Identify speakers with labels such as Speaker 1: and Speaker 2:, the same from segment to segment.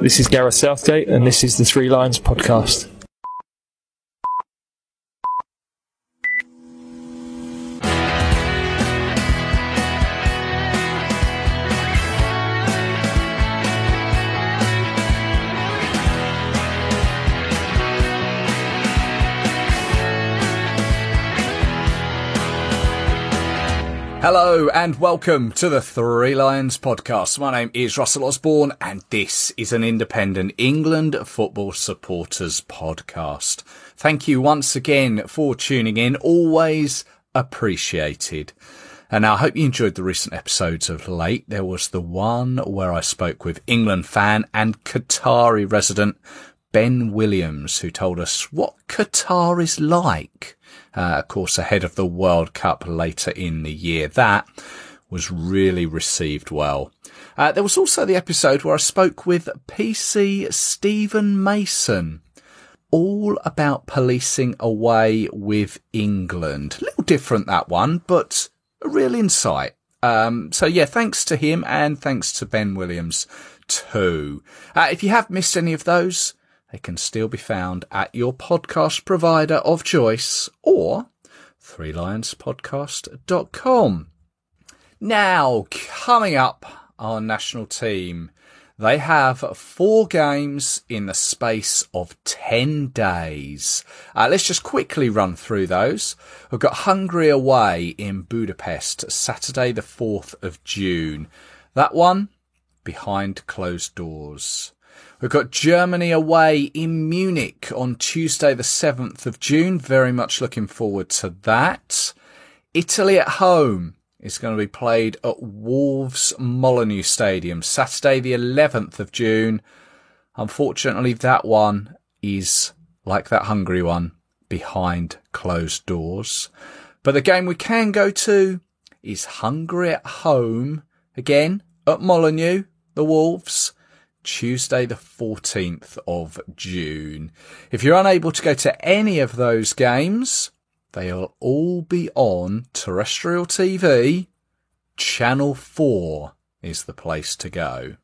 Speaker 1: This is Gareth Southgate, and this is the Three Lions podcast.
Speaker 2: Hello and welcome to the Three Lions podcast. My name is Russell Osborne and this is an independent England football supporters podcast. Thank you once again for tuning in, always appreciated. And I hope you enjoyed the recent episodes of late. There was the one where I spoke with England fan and Qatari resident Ben Williams, who told us what Qatar is like. Of course, ahead of the World Cup later in the year. That was really received well. There was also the episode where I spoke with PC Stephen Mason, all about policing away with England. A little different, that one, but a real insight. So yeah, thanks to him and thanks to Ben Williams too. If you have missed any of those, they can still be found at your podcast provider of choice or threelionspodcast.com. Now, coming up, our national team. They have 4 games in the space of 10 days. Let's just quickly run through those. We've got Hungary away in Budapest, Saturday the 4th of June. That one, behind closed doors. We've got Germany away in Munich on Tuesday the 7th of June. Very much looking forward to that. Italy at home is going to be played at Wolves Molineux Stadium, Saturday the 11th of June. Unfortunately, that one is, like that Hungary one, behind closed doors. But the game we can go to is Hungary at home, again, at Molineux, the Wolves, Tuesday the 14th of June. If you're unable to go to any of those games, they'll all be on terrestrial TV. Channel 4 is the place to go.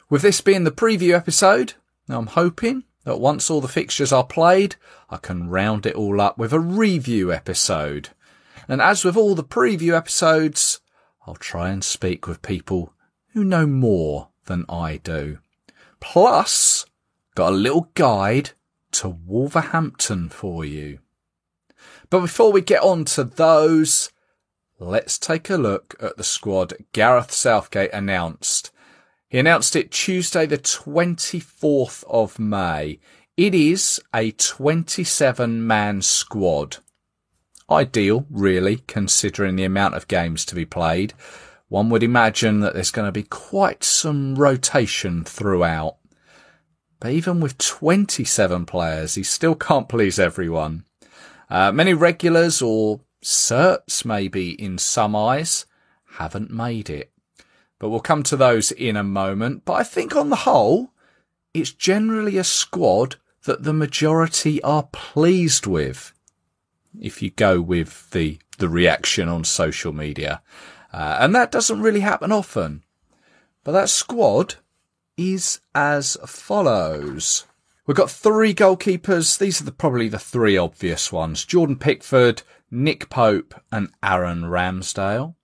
Speaker 2: With this being the preview episode, I'm hoping that once all the fixtures are played, I can round it all up with a review episode. And as with all the preview episodes, I'll try and speak with people who know more than I do. Plus, got a little guide to Wolverhampton for you. But before we get on to those, let's take a look at the squad Gareth Southgate announced. He announced it Tuesday the 24th of May. It is a 27-man squad. Ideal, really, considering the amount of games to be played. One would imagine that there's going to be quite some rotation throughout. But even with 27 players, he still can't please everyone. Many regulars or certs, maybe in some eyes, haven't made it. But we'll come to those in a moment. But I think on the whole, it's generally a squad that the majority are pleased with. If you go with the reaction on social media. And that doesn't really happen often. But that squad is as follows. We've got 3 goalkeepers. These are probably the 3 obvious ones. Jordan Pickford, Nick Pope and Aaron Ramsdale.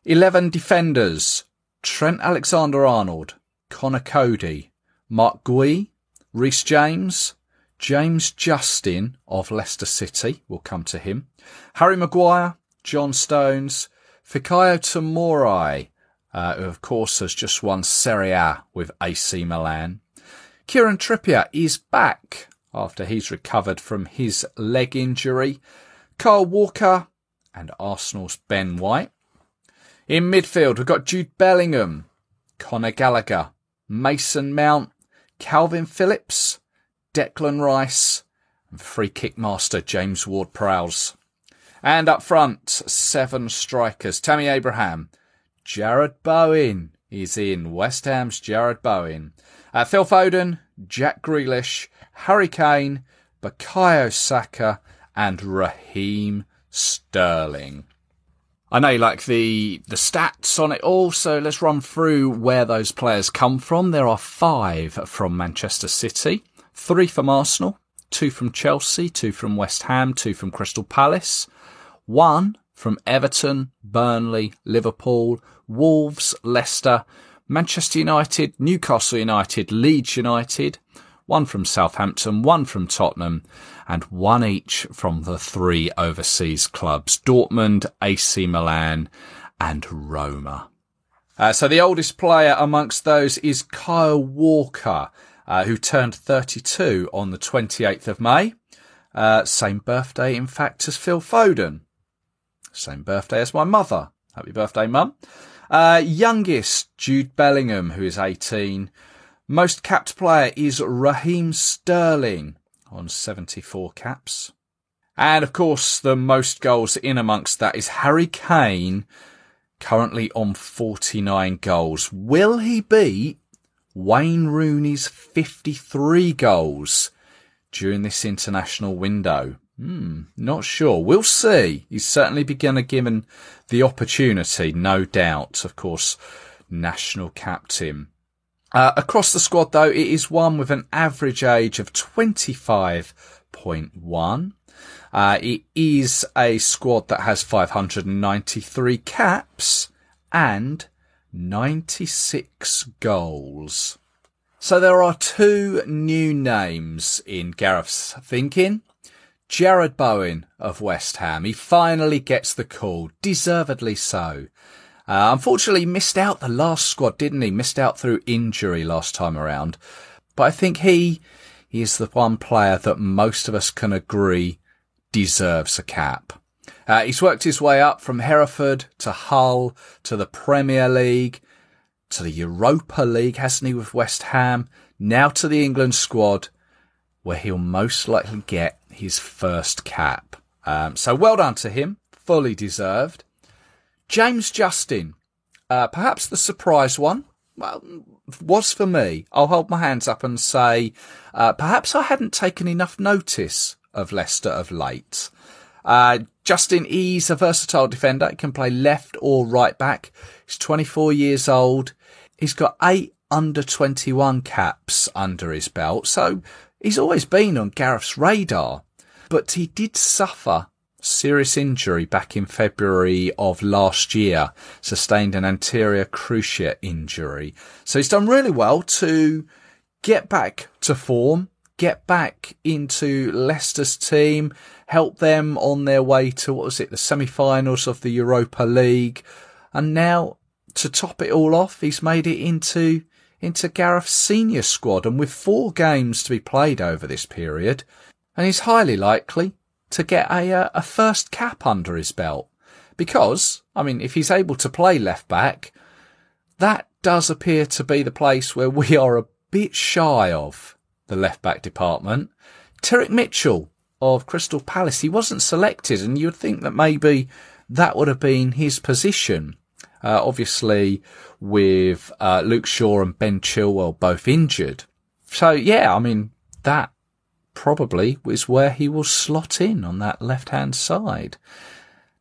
Speaker 2: 11 defenders. Trent Alexander-Arnold, Connor Cody, Mark Gui, Reece James, James Justin of Leicester City. We'll come to him. Harry Maguire, John Stones, Fikayo Tomori, who of course has just won Serie A with AC Milan. Kieran Trippier is back after he's recovered from his leg injury. Kyle Walker and Arsenal's Ben White. In midfield, we've got Jude Bellingham, Conor Gallagher, Mason Mount, Calvin Phillips, Declan Rice, and free kick master James Ward-Prowse. And up front, 7 strikers. Tammy Abraham. Jared Bowen is in. West Ham's Jared Bowen. Phil Foden, Jack Grealish, Harry Kane, Bukayo Saka and Raheem Sterling. I know you like the stats on it all, so let's run through where those players come from. There are 5 from Manchester City, 3 from Arsenal, 2 from Chelsea, 2 from West Ham, 2 from Crystal Palace, 1 from Everton, Burnley, Liverpool, Wolves, Leicester, Manchester United, Newcastle United, Leeds United, 1 from Southampton, 1 from Tottenham, and 1 each from the 3 overseas clubs, Dortmund, AC Milan, and Roma. So the oldest player amongst those is Kyle Walker, who turned 32 on the 28th of May. Same birthday, in fact, as Phil Foden. Same birthday as my mother. Happy birthday, Mum. Youngest, Jude Bellingham, who is 18. Most capped player is Raheem Sterling on 74 caps. And of course, the most goals in amongst that is Harry Kane, currently on 49 goals. Will he beat Wayne Rooney's 53 goals during this international window? Not sure. We'll see. He's certainly been given the opportunity, no doubt. Of course, national captain. Across the squad, though, it is one with an average age of 25.1. It is a squad that has 593 caps and 96 goals. So there are 2 new names in Gareth's thinking. Jarrod Bowen of West Ham. He finally gets the call, deservedly so. Unfortunately, missed out the last squad, didn't he? Missed out through injury last time around. But I think he is the one player that most of us can agree deserves a cap. He's worked his way up from Hereford to Hull to the Premier League to the Europa League, hasn't he, with West Ham? Now to the England squad, where he'll most likely get his first cap. So well done to him. Fully deserved. James Justin, perhaps the surprise one, well, was for me. I'll hold my hands up and say, perhaps I hadn't taken enough notice of Leicester of late. Justin, he's a versatile defender. He can play left or right back. He's 24 years old. He's got 8 under-21 caps under his belt. So he's always been on Gareth's radar. But he did suffer serious injury back in February of last year, sustained an anterior cruciate injury. So he's done really well to get back to form, get back into Leicester's team, help them on their way to, the semi-finals of the Europa League. And now, to top it all off, he's made it into Gareth's senior squad, and with 4 games to be played over this period, and he's highly likely to get a first cap under his belt. Because, if he's able to play left back, that does appear to be the place where we are a bit shy of the left back department. Tyrick Mitchell of Crystal Palace, he wasn't selected, and you'd think that maybe that would have been his position. Obviously, with Luke Shaw and Ben Chilwell both injured. So, yeah, that probably is where he will slot in on that left-hand side.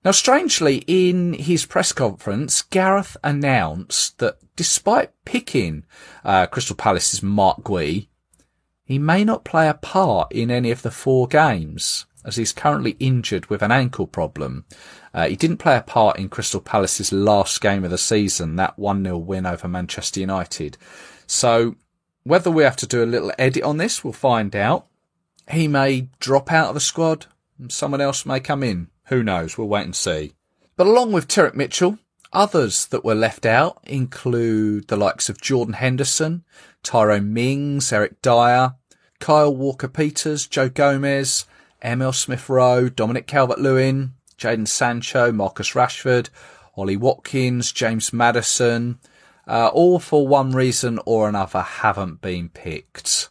Speaker 2: Now, strangely, in his press conference, Gareth announced that despite picking Crystal Palace's Mark Gui, he may not play a part in any of the 4 games, as he's currently injured with an ankle problem. He didn't play a part in Crystal Palace's last game of the season, that 1-0 win over Manchester United. So whether we have to do a little edit on this, we'll find out. He may drop out of the squad, and someone else may come in. Who knows? We'll wait and see. But along with Tyrick Mitchell, others that were left out include the likes of Jordan Henderson, Tyrone Mings, Eric Dyer, Kyle Walker-Peters, Joe Gomez, Emil Smith-Rowe, Dominic Calvert-Lewin, Jadon Sancho, Marcus Rashford, Ollie Watkins, James Maddison, all for one reason or another haven't been picked.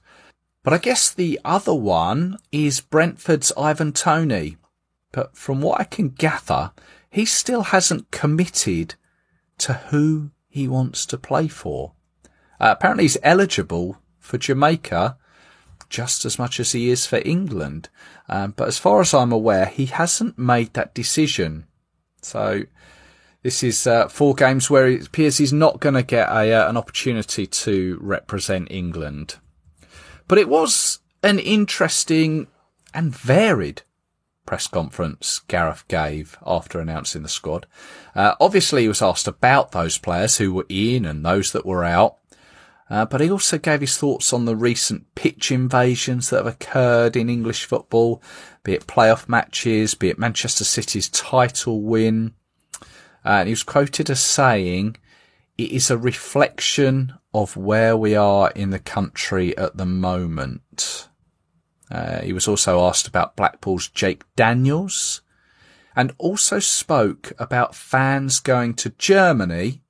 Speaker 2: But I guess the other one is Brentford's Ivan Toney. But from what I can gather, he still hasn't committed to who he wants to play for. Apparently he's eligible for Jamaica just as much as he is for England. But as far as I'm aware, he hasn't made that decision. So This is 4 games where it appears he's not going to get an opportunity to represent England. But it was an interesting and varied press conference Gareth gave after announcing the squad. Obviously, he was asked about those players who were in and those that were out. But he also gave his thoughts on the recent pitch invasions that have occurred in English football, be it playoff matches, be it Manchester City's title win. And he was quoted as saying, "It is a reflection of where we are in the country at the moment." He was also asked about Blackpool's Jake Daniels and also spoke about fans going to Germany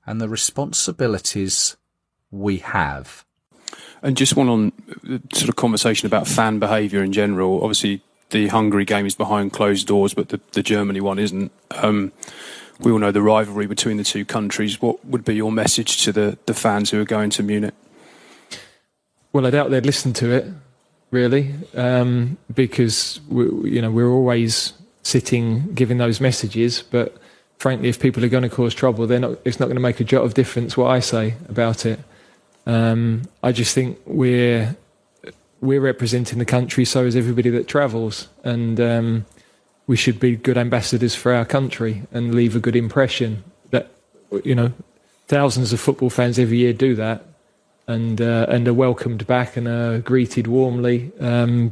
Speaker 2: and the responsibilities we have.
Speaker 3: And just one on the sort of conversation about fan behaviour in general. Obviously, the Hungary game is behind closed doors, but the Germany one isn't. We all know the rivalry between the two countries. What would be your message to the fans who are going to Munich?
Speaker 1: Well, I doubt they'd listen to it, really, because we're always sitting giving those messages. But frankly, if people are going to cause trouble, it's not going to make a jot of difference what I say about it. I just think we're representing the country, so is everybody that travels, and we should be good ambassadors for our country and leave a good impression. That thousands of football fans every year do that, and are welcomed back and are greeted warmly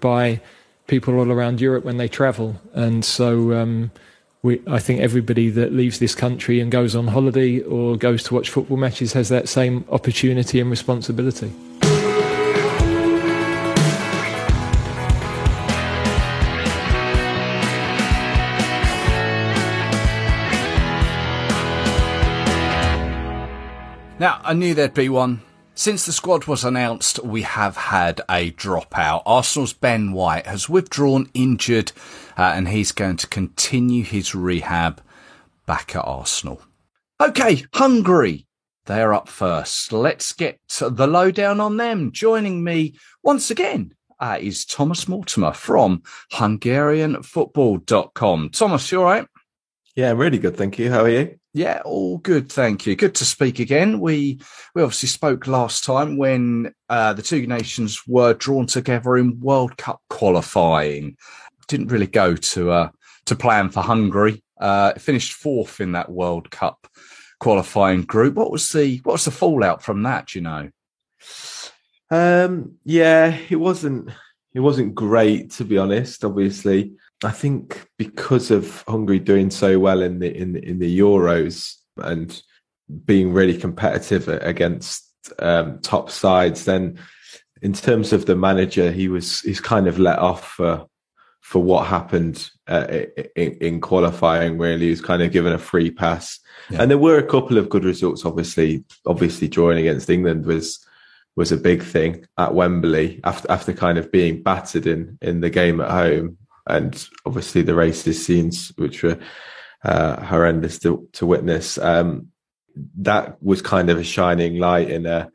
Speaker 1: by people all around Europe when they travel. And so I think everybody that leaves this country and goes on holiday or goes to watch football matches has that same opportunity and responsibility.
Speaker 2: Now, I knew there'd be one. Since the squad was announced, we have had a dropout. Arsenal's Ben White has withdrawn injured, and he's going to continue his rehab back at Arsenal. OK, Hungary. They're up first. Let's get the lowdown on them. Joining me once again is Thomas Mortimer from HungarianFootball.com. Thomas, you all right?
Speaker 4: Yeah, really good, thank you. How are you?
Speaker 2: Yeah, all good, thank you. Good to speak again. We obviously spoke last time when the two nations were drawn together in World Cup qualifying. Didn't really go to plan for Hungary. Finished 4th in that World Cup qualifying group. What was the fallout from that? Do you know?
Speaker 4: Yeah, it wasn't great, to be honest. Obviously, I think because of Hungary doing so well in the Euros and being really competitive against top sides, then in terms of the manager, he's kind of let off for what happened in qualifying. Really, he was kind of given a free pass, yeah. And there were a couple of good results. Obviously, drawing against England was a big thing at Wembley after kind of being battered in the game at home. And obviously the racist scenes, which were horrendous to witness, that was kind of a shining light in a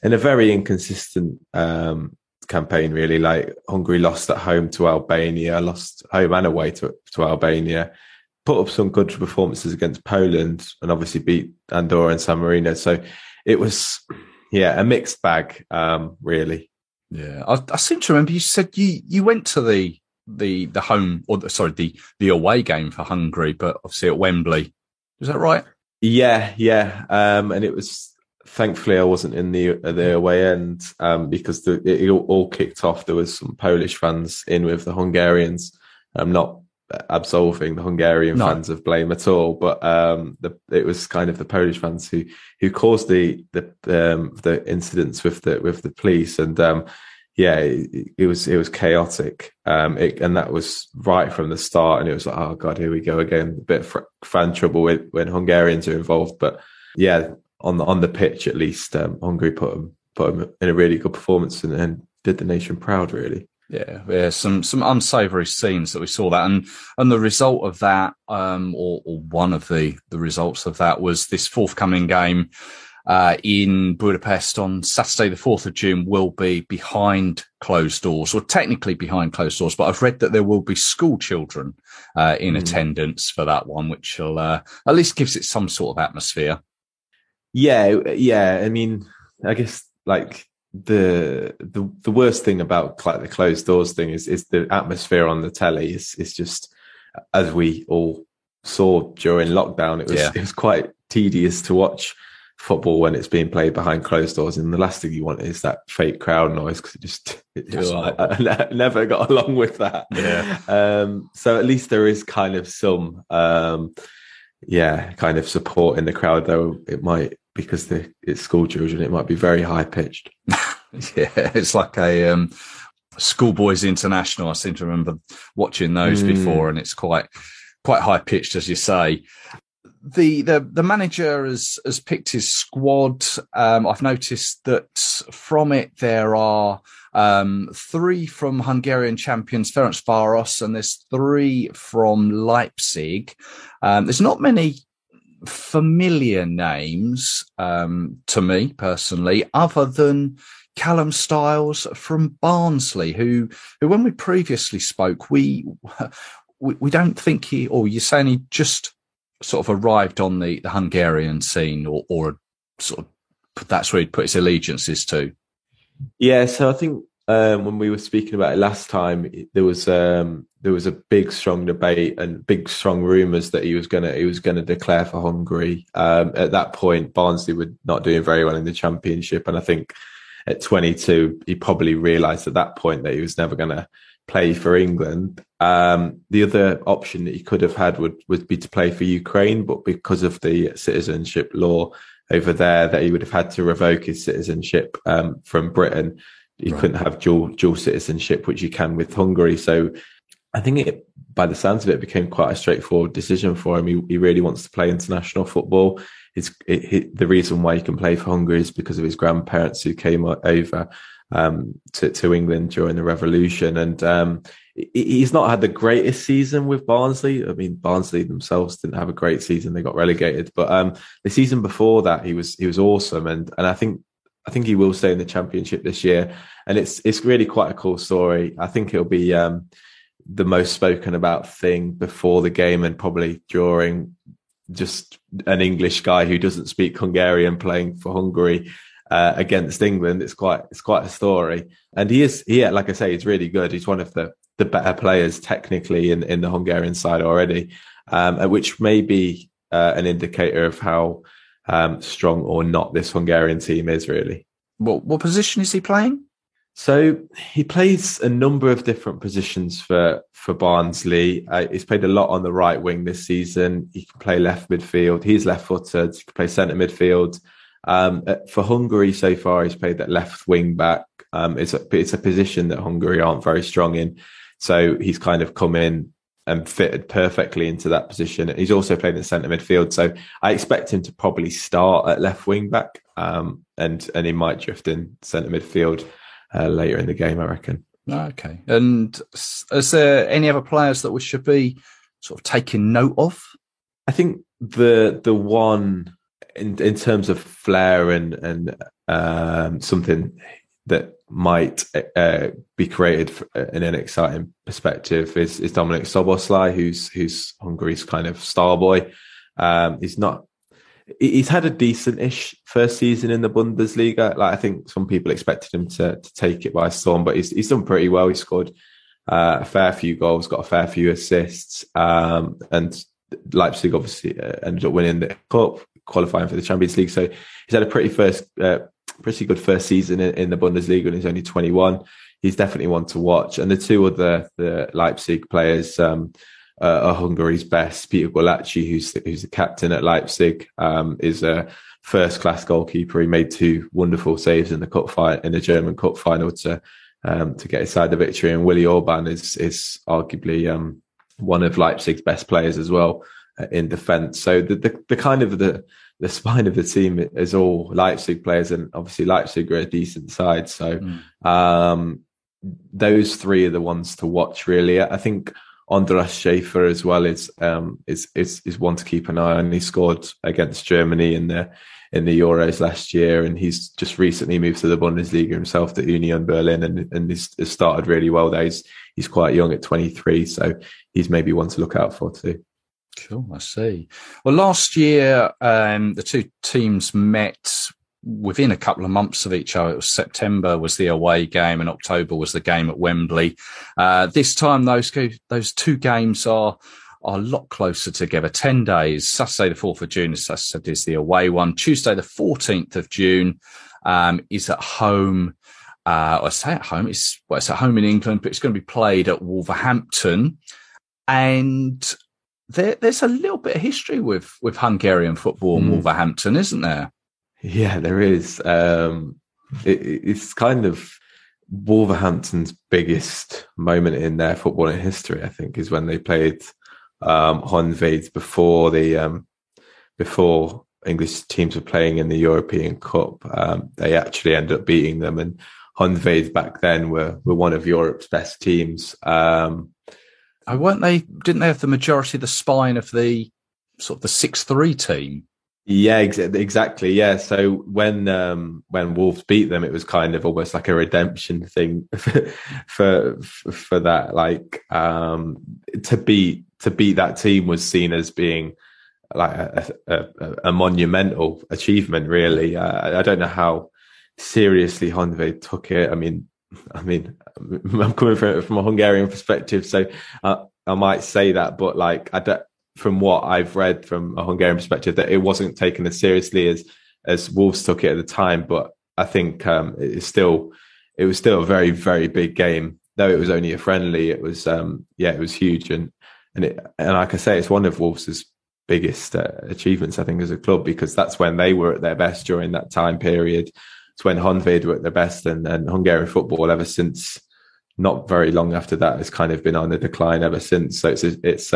Speaker 4: very inconsistent campaign, really. Like Hungary lost at home to Albania, lost home and away to Albania, put up some good performances against Poland, and obviously beat Andorra and San Marino. So it was, a mixed bag, really. Yeah,
Speaker 2: I seem to remember you said you went to the home, or the away game for Hungary, but obviously at Wembley. Is that right?
Speaker 4: Yeah. And it was, thankfully I wasn't in the away end, because it all kicked off. There was some Polish fans in with the Hungarians. I'm not absolving the Hungarian fans of blame at all, but it was kind of the Polish fans who caused the incidents with the police. And it was chaotic, and that was right from the start. And it was like, oh god, here we go again, a bit of fan trouble when Hungarians are involved. But yeah, on the pitch at least, Hungary put them in a really good performance and did the nation proud, really.
Speaker 2: Yeah, some unsavoury scenes that we saw that, and the result of that, or one of the results of that, was this forthcoming game in Budapest on Saturday, the 4th of June, will be behind closed doors, or technically behind closed doors. But I've read that there will be school children in attendance for that one, which will at least gives it some sort of atmosphere.
Speaker 4: Yeah. I mean, I guess like the worst thing about like the closed doors thing is the atmosphere on the telly. It's just, as we all saw during lockdown, it was quite tedious to watch football when it's being played behind closed doors, and the last thing you want is that fake crowd noise, because I never got along with that. So at least there is kind of some kind of support in the crowd, though it might, because it's school children, it might be very high pitched.
Speaker 2: It's like a Schoolboys International. I seem to remember watching those before, and it's quite high pitched, as you say. The manager has picked his squad. I've noticed that from it there are 3 from Hungarian champions Ferencváros, and there's 3 from Leipzig. There's not many familiar names to me personally, other than Callum Styles from Barnsley, who when we previously spoke, we don't think you're saying he just sort of arrived on the Hungarian scene, or sort of that's where he'd put his allegiances to. Yeah,
Speaker 4: so I think when we were speaking about it last time, there was a big strong debate and big strong rumours that he was gonna declare for Hungary. At that point, Barnsley were not doing very well in the Championship, and I think at 22 he probably realised at that point that he was never going to play for England. The other option that he could have had would be to play for Ukraine, but because of the citizenship law over there, that he would have had to revoke his citizenship from Britain. He couldn't have dual citizenship, which you can with Hungary. So I think by the sounds of it, became quite a straightforward decision for him. He really wants to play international football. The reason why he can play for Hungary is because of his grandparents who came over to England during the revolution, and he's not had the greatest season with Barnsley. I mean, Barnsley themselves didn't have a great season; they got relegated. But the season before that, he was awesome, and I think he will stay in the Championship this year, and it's really quite a cool story. I think it'll be the most spoken about thing before the game and probably during. Just an English guy who doesn't speak Hungarian playing for Hungary against England. It's quite a story, and he like I say, he's really good. He's one of the better players technically in the Hungarian side already, which may be an indicator of how strong or not this Hungarian team is really.
Speaker 2: What position is he playing?
Speaker 4: So he plays a number of different positions for Barnsley. He's played a lot on the right wing this season. He can play left midfield. He's left-footed. He can play centre midfield. For Hungary so far, he's played that left wing back. It's a position that Hungary aren't very strong in. So he's kind of come in and fitted perfectly into that position. He's also played in centre midfield. So I expect him to probably start at left wing back, and he might drift in centre midfield later in the game, I reckon.
Speaker 2: Okay. And is there any other players that we should be sort of taking note of?
Speaker 4: I think the one in terms of flair and something that might be created in an exciting perspective is Dominik Szoboszlai, who's Hungary's kind of star boy. He's had a decent-ish first season in the Bundesliga. Like, I think some people expected him to take it by storm, but he's done pretty well. He scored a fair few goals, got a fair few assists, and Leipzig obviously ended up winning the cup, qualifying for the Champions League. So he's had a pretty good first season in the Bundesliga, and he's only 21. He's definitely one to watch. And the two other the Leipzig players are Hungary's best. Peter Gulácsi, who's the captain at Leipzig, is a first-class goalkeeper. He made 2 wonderful saves in the German Cup final to get his side the victory. And Willi Orban is arguably one of Leipzig's best players as well in defence. So the kind of the spine of the team is all Leipzig players, and obviously Leipzig are a decent side. So those 3 are the ones to watch, really. I think Andras Schaefer as well is one to keep an eye on. He scored against Germany in the Euros last year, and he's just recently moved to the Bundesliga himself, to Union Berlin, and he's started really well there. He's quite young at 23, so he's maybe one to look out for too.
Speaker 2: Cool, I see. Well, last year the two teams met within a couple of months of each other. It was September was the away game, and October was the game at Wembley. This time, those two games are a lot closer together. 10 days. Saturday, the 4th of June, as I said, is the away one. Tuesday, the 14th of June, is at home. I say at home. It's at home in England, but it's going to be played at Wolverhampton. And there's a little bit of history with Hungarian football and Wolverhampton, isn't there?
Speaker 4: Yeah, there is. It's kind of Wolverhampton's biggest moment in their footballing history, I think, is when they played Honvéd before English teams were playing in the European Cup. They actually ended up beating them, and Honvéd back then were one of Europe's best teams.
Speaker 2: Weren't they? Didn't they have the majority of the spine of the sort of the 6-3 team?
Speaker 4: Yeah, exactly. Yeah. So when Wolves beat them, it was kind of almost like a redemption thing for that. Like to beat that team was seen as being like a monumental achievement. Really, I don't know how seriously Honvéd took it. I mean, I'm coming from a Hungarian perspective, so I might say that, but like from what I've read from a Hungarian perspective, that it wasn't taken as seriously as Wolves took it at the time. But I think it was still a very, very big game, though it was only a friendly. It was it was huge, and like I say, it's one of Wolves' biggest achievements, I think, as a club, because that's when they were at their best during that time period. It's when Honvéd were at their best, and Hungarian football ever since, not very long after that, has kind of been on the decline ever since. So it's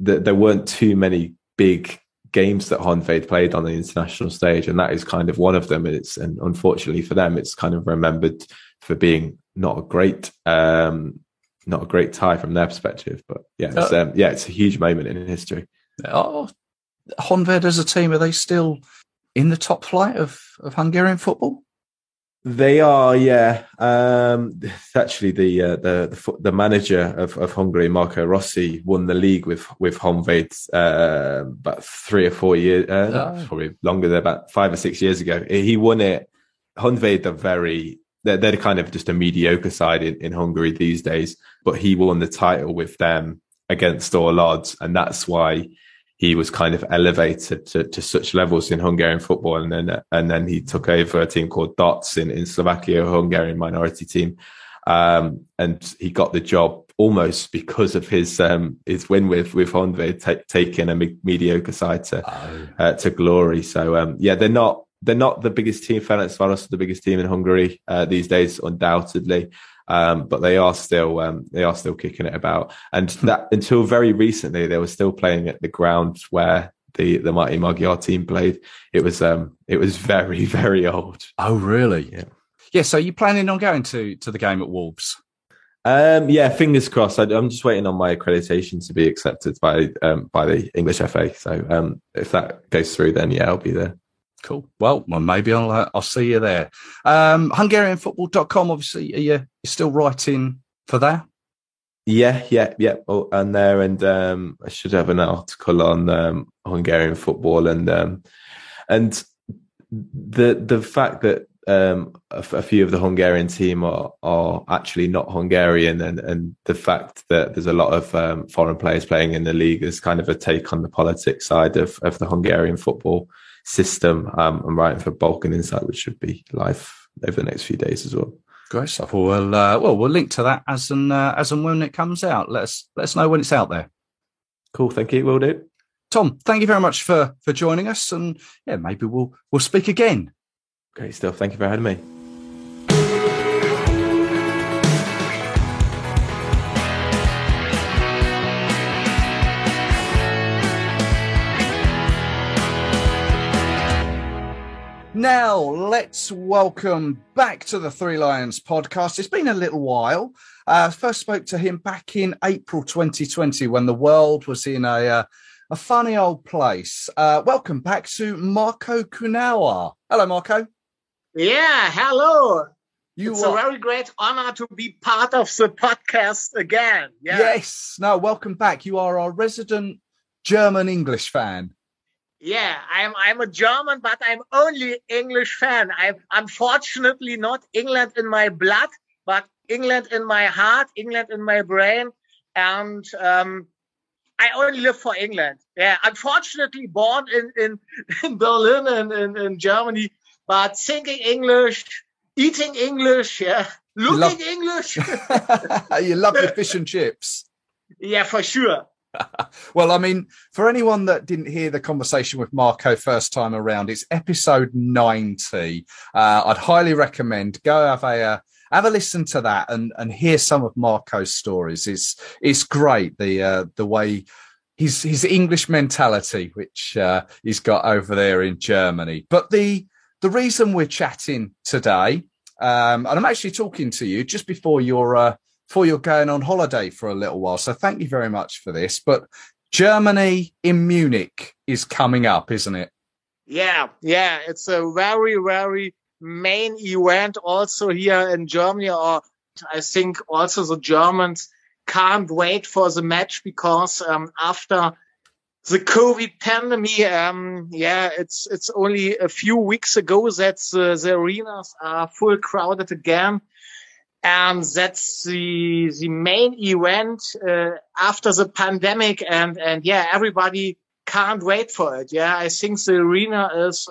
Speaker 4: there weren't too many big games that Honvéd played on the international stage, and that is kind of one of them. And unfortunately for them, it's kind of remembered for being not a great tie from their perspective. But it's a huge moment in history.
Speaker 2: Honvéd as a team, are they still in the top flight of Hungarian football?
Speaker 4: They are, yeah. It's actually the manager of Hungary, Marco Rossi, won the league with Honvéd about 3 or 4 years, probably longer than about 5 or 6 years ago. He won it. Honvéd are they're kind of just a mediocre side in Hungary these days, but he won the title with them against all odds, and that's why he was kind of elevated to such levels in Hungarian football. And then he took over a team called Dots in Slovakia, a Hungarian minority team. And he got the job almost because of his win with Honvéd, taking a mediocre side to glory. So, they're not the biggest team. Ferencváros are the biggest team in Hungary these days, undoubtedly. But they are still kicking it about, and that until very recently they were still playing at the ground where the mighty Magyar team played. It was very, very old.
Speaker 2: Oh, really?
Speaker 4: Yeah.
Speaker 2: So you're planning on going to the game at Wolves?
Speaker 4: Fingers crossed. I'm just waiting on my accreditation to be accepted by the English FA. So if that goes through, then I'll be there.
Speaker 2: Cool. Well, maybe I'll see you there. Hungarianfootball.com, obviously, you're still writing for that?
Speaker 4: Yeah. Oh, and there, and I should have an article on Hungarian football, and the fact that a few of the Hungarian team are actually not Hungarian, and the fact that there's a lot of foreign players playing in the league is kind of a take on the politics side of the Hungarian football system. I'm writing for Balkan Insight, which should be live over the next few days as well.
Speaker 2: Great stuff. We'll link to that as and when it comes out. Let us know when it's out there.
Speaker 4: Cool. Thank you. Will do.
Speaker 2: Tom, thank you very much for joining us, and maybe we'll speak again.
Speaker 4: Great stuff. Thank you for having me.
Speaker 2: Now, let's welcome back to the Three Lions podcast. It's been a little while. First spoke to him back in April 2020 when the world was in a funny old place. Welcome back to Marco Kunawa. Hello, Marco.
Speaker 5: Yeah, hello. It's a very great honor to be part of the podcast again. Yeah.
Speaker 2: Yes. No, welcome back. You are our resident German-English fan.
Speaker 5: Yeah, I'm a German, but I'm only English fan. I'm unfortunately not England in my blood, but England in my heart, England in my brain. And I only live for England. Yeah, unfortunately born in Berlin and in Germany, but thinking English, eating English, yeah, looking English.
Speaker 2: You love your fish and chips.
Speaker 5: Yeah, for sure.
Speaker 2: Well, I mean, for anyone that didn't hear the conversation with Marco first time around, it's episode 90. I'd highly recommend go have a listen to that and hear some of Marco's stories. It's great the way his English mentality, which he's got over there in Germany. But the reason we're chatting today, and I'm actually talking to you just before you're going on holiday for a little while. So thank you very much for this. But Germany in Munich is coming up, isn't it?
Speaker 5: Yeah. It's a very, very main event also here in Germany. Or I think also the Germans can't wait for the match because after the COVID pandemic, it's only a few weeks ago that the arenas are full crowded again. And that's the main event after the pandemic, and everybody can't wait for it. Yeah, I think the arena is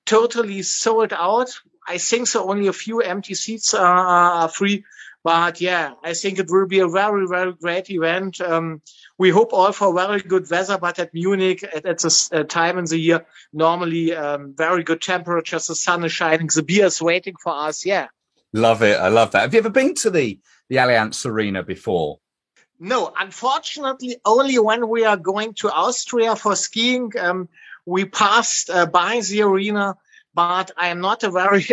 Speaker 5: totally sold out. I think so only a few empty seats are free, but yeah, I think it will be a very, very great event. We hope all for very good weather, but at Munich at this time in the year, normally very good temperatures. The sun is shining, the beer is waiting for us. Yeah.
Speaker 2: Love it. I love that. Have you ever been to the Allianz Arena before?
Speaker 5: No, unfortunately, only when we are going to Austria for skiing. We passed by the arena, but I am not a very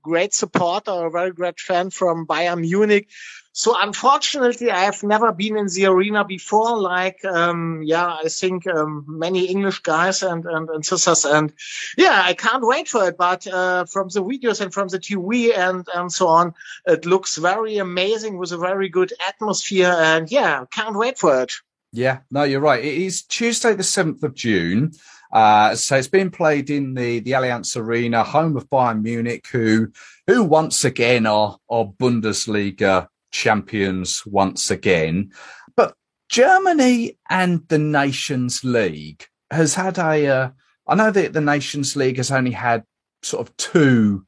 Speaker 5: great supporter or a very great fan from Bayern Munich. So unfortunately, I have never been in the arena before, like, I think many English guys and sisters. And yeah, I can't wait for it. But from the videos and from the TV and so on, it looks very amazing with a very good atmosphere. And yeah, can't wait for it.
Speaker 2: Yeah, no, you're right. It is Tuesday, the 7th of June. So it's been played in the Allianz Arena, home of Bayern Munich, who once again are Bundesliga champions once again. But Germany and the Nations League has had I know that the Nations League has only had sort of 2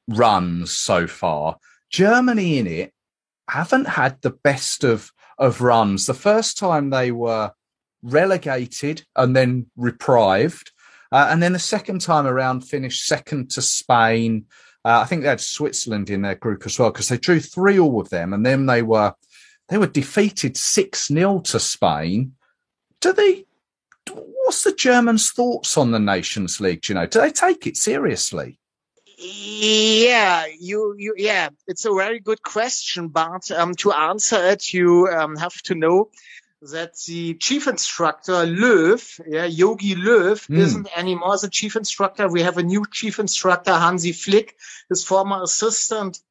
Speaker 2: runs so far. Germany in it haven't had the best of runs. The first time they were relegated and then reprived. And then the second time around finished second to Spain. I think they had Switzerland in their group as well because they drew 3-3 with them. And then they were defeated 6-0 to Spain. What's the Germans' thoughts on the Nations League? Do you know, do they take it seriously?
Speaker 5: Yeah, it's a very good question, but to answer it, you have to know that the chief instructor, Löw, Jogi Löw, isn't anymore the chief instructor. We have a new chief instructor, Hansi Flick, his former assistant.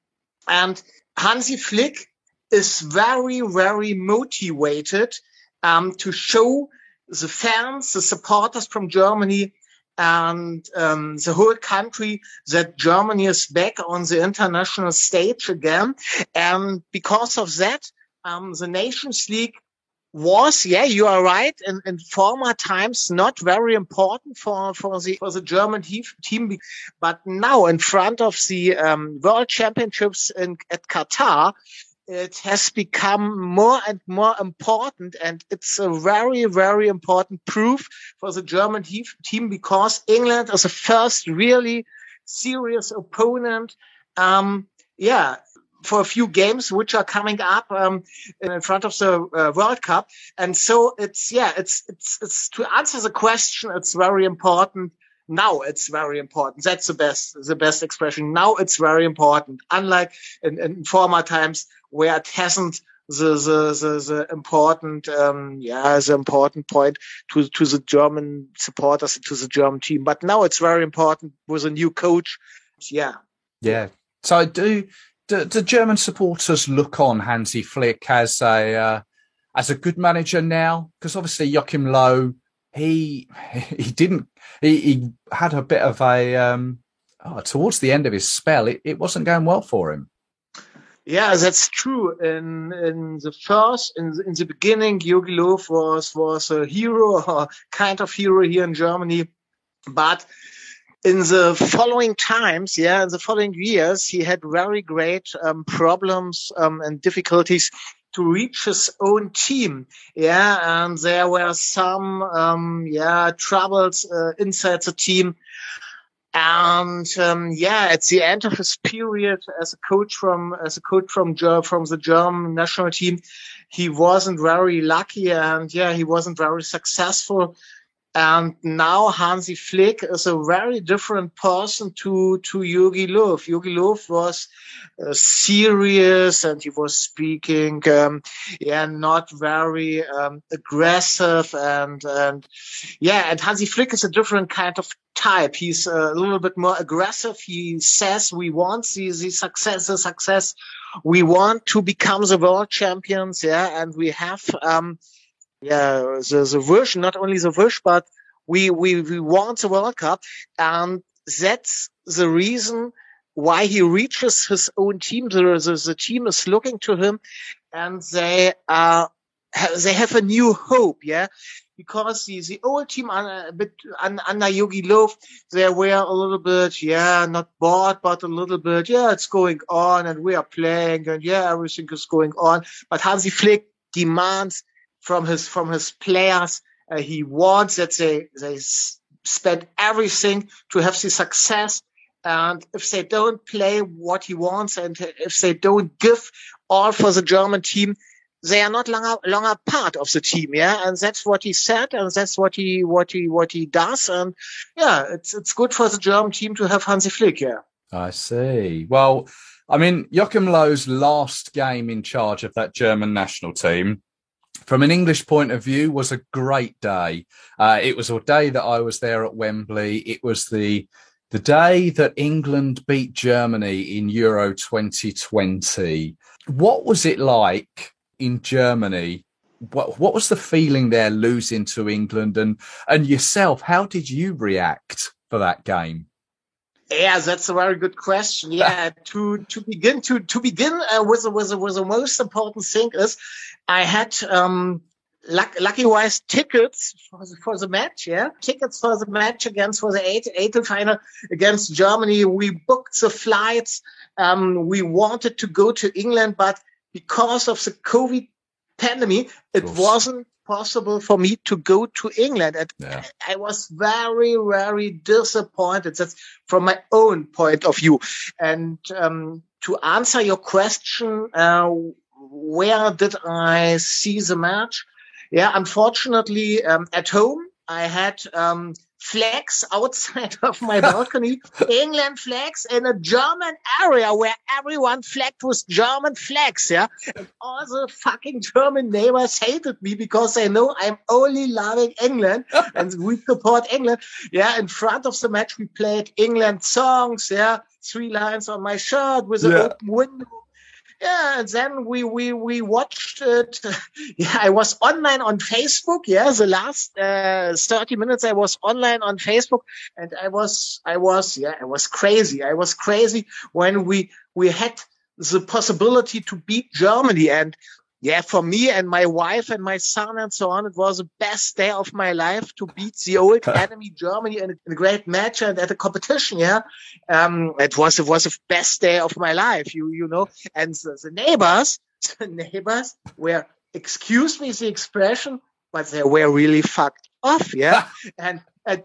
Speaker 5: And Hansi Flick is very, very motivated to show the fans, the supporters from Germany, and the whole country that Germany is back on the international stage again. And because of that, the Nations League was, you are right, in former times not very important for the German team, but now in front of the World Championships at Qatar, it has become more and more important, and it's a very, very important proof for the German team because England is the first really serious opponent. For a few games which are coming up in front of the World Cup, and so it's to answer the question, it's very important now it's very important. That's the best expression. Now it's very important. Unlike in former times where it hasn't the important, the important point to the German supporters, to the German team. But now it's very important with a new coach. Yeah.
Speaker 2: Yeah. So do German supporters look on Hansi Flick as a good manager now? Because obviously Joachim Löw, he had a bit of a towards the end of his spell, it wasn't going well for him.
Speaker 5: Yeah, that's true. In the beginning, Jogi Löw was a hero, or kind of hero here in Germany. But in the following times, in the following years, he had very great problems and difficulties to reach his own team. Yeah, and there were some troubles inside the team. And at the end of his period as a coach from the German national team, he wasn't very lucky, and he wasn't very successful. And now Hansi Flick is a very different person to Jogi Löw. Jogi Löw was serious, and he was speaking, not very aggressive, and Hansi Flick is a different kind of type. He's a little bit more aggressive. He says we want the success. We want to become the world champions, and we have the wish, not only the wish, but we want the World Cup, and that's the reason why he reaches his own team. The team is looking to him, and they have a new hope, because the old team under Jogi Löw, they were a little bit, not bored, but a little bit, it's going on, and we are playing, and everything is going on. But Hansi Flick demands from his players, he wants that they spend everything to have the success. And if they don't play what he wants, and if they don't give all for the German team, they are not longer part of the team, and that's what he said, and that's what he does, and it's good for the German team to have Hansi Flick.
Speaker 2: I see. Well, I mean, Joachim Löw's last game in charge of that German national team, from an English point of view, was a great day. It was a day that I was there at Wembley. It was the day that England beat Germany in Euro 2020. What was it like in Germany? What was the feeling there losing to England? And yourself, how did you react for that game?
Speaker 5: Yeah, that's a very good question. Yeah, to begin with the most important thing is I had lucky-wise tickets for the match. Tickets for the match for the eighth final against Germany. We booked the flights. We wanted to go to England, but because of the COVID pandemic, it wasn't possible for me to go to England. And I was very, very disappointed. That's from my own point of view. And to answer your question, where did I see the match? Unfortunately, at home, I had flags outside of my balcony, England flags in a German area where everyone flagged with German flags, And all the fucking German neighbors hated me because they know I'm only loving England and we support England. In front of the match, we played England songs, 3 lines on my shirt with an open window. And then we watched it. I was online on Facebook. The last 30 minutes I was online on Facebook, and I was crazy. I was crazy when we had the possibility to beat Germany. And for me and my wife and my son and so on, it was the best day of my life to beat the old enemy Germany in a great match and at a competition. It was the best day of my life, you know. And the neighbors were, excuse me the expression, but they were really fucked off. And a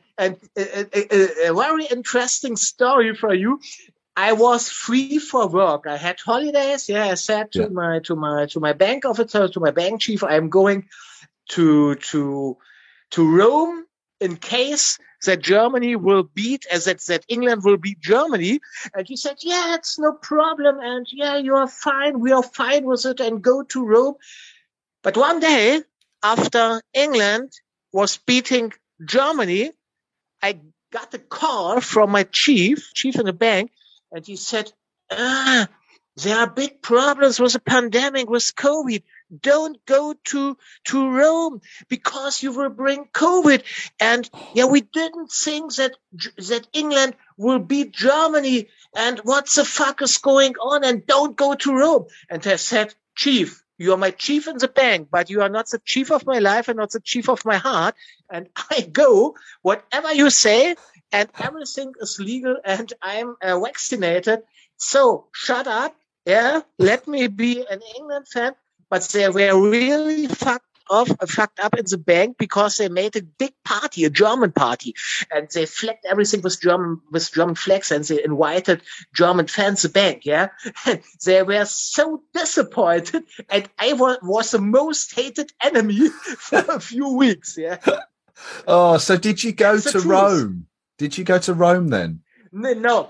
Speaker 5: very interesting story for you. I was free for work. I had holidays. I said to my bank officer, to my bank chief, I'm going to Rome in case that Germany will beat, that England will beat Germany. And he said, yeah, it's no problem. And yeah, you are fine. We are fine with it, and go to Rome. But one day after England was beating Germany, I got a call from my chief in the bank, and he said, there are big problems with the pandemic, with COVID. Don't go to Rome because you will bring COVID. And yeah, we didn't think that England will beat Germany. And what the fuck is going on? And don't go to Rome. And I said, Chief, you are my chief in the bank, but you are not the chief of my life and not the chief of my heart. And I go, whatever you say, and everything is legal, and I'm vaccinated. So shut up. Yeah, let me be an England fan. But they were really fucked up in the bank because they made a big party, a German party, and they flagged everything with German flags, and they invited German fans to the bank. Yeah, and they were so disappointed, and I was the most hated enemy for a few weeks. Yeah.
Speaker 2: Oh, so did you go to Rome? Did you go to Rome then?
Speaker 5: No.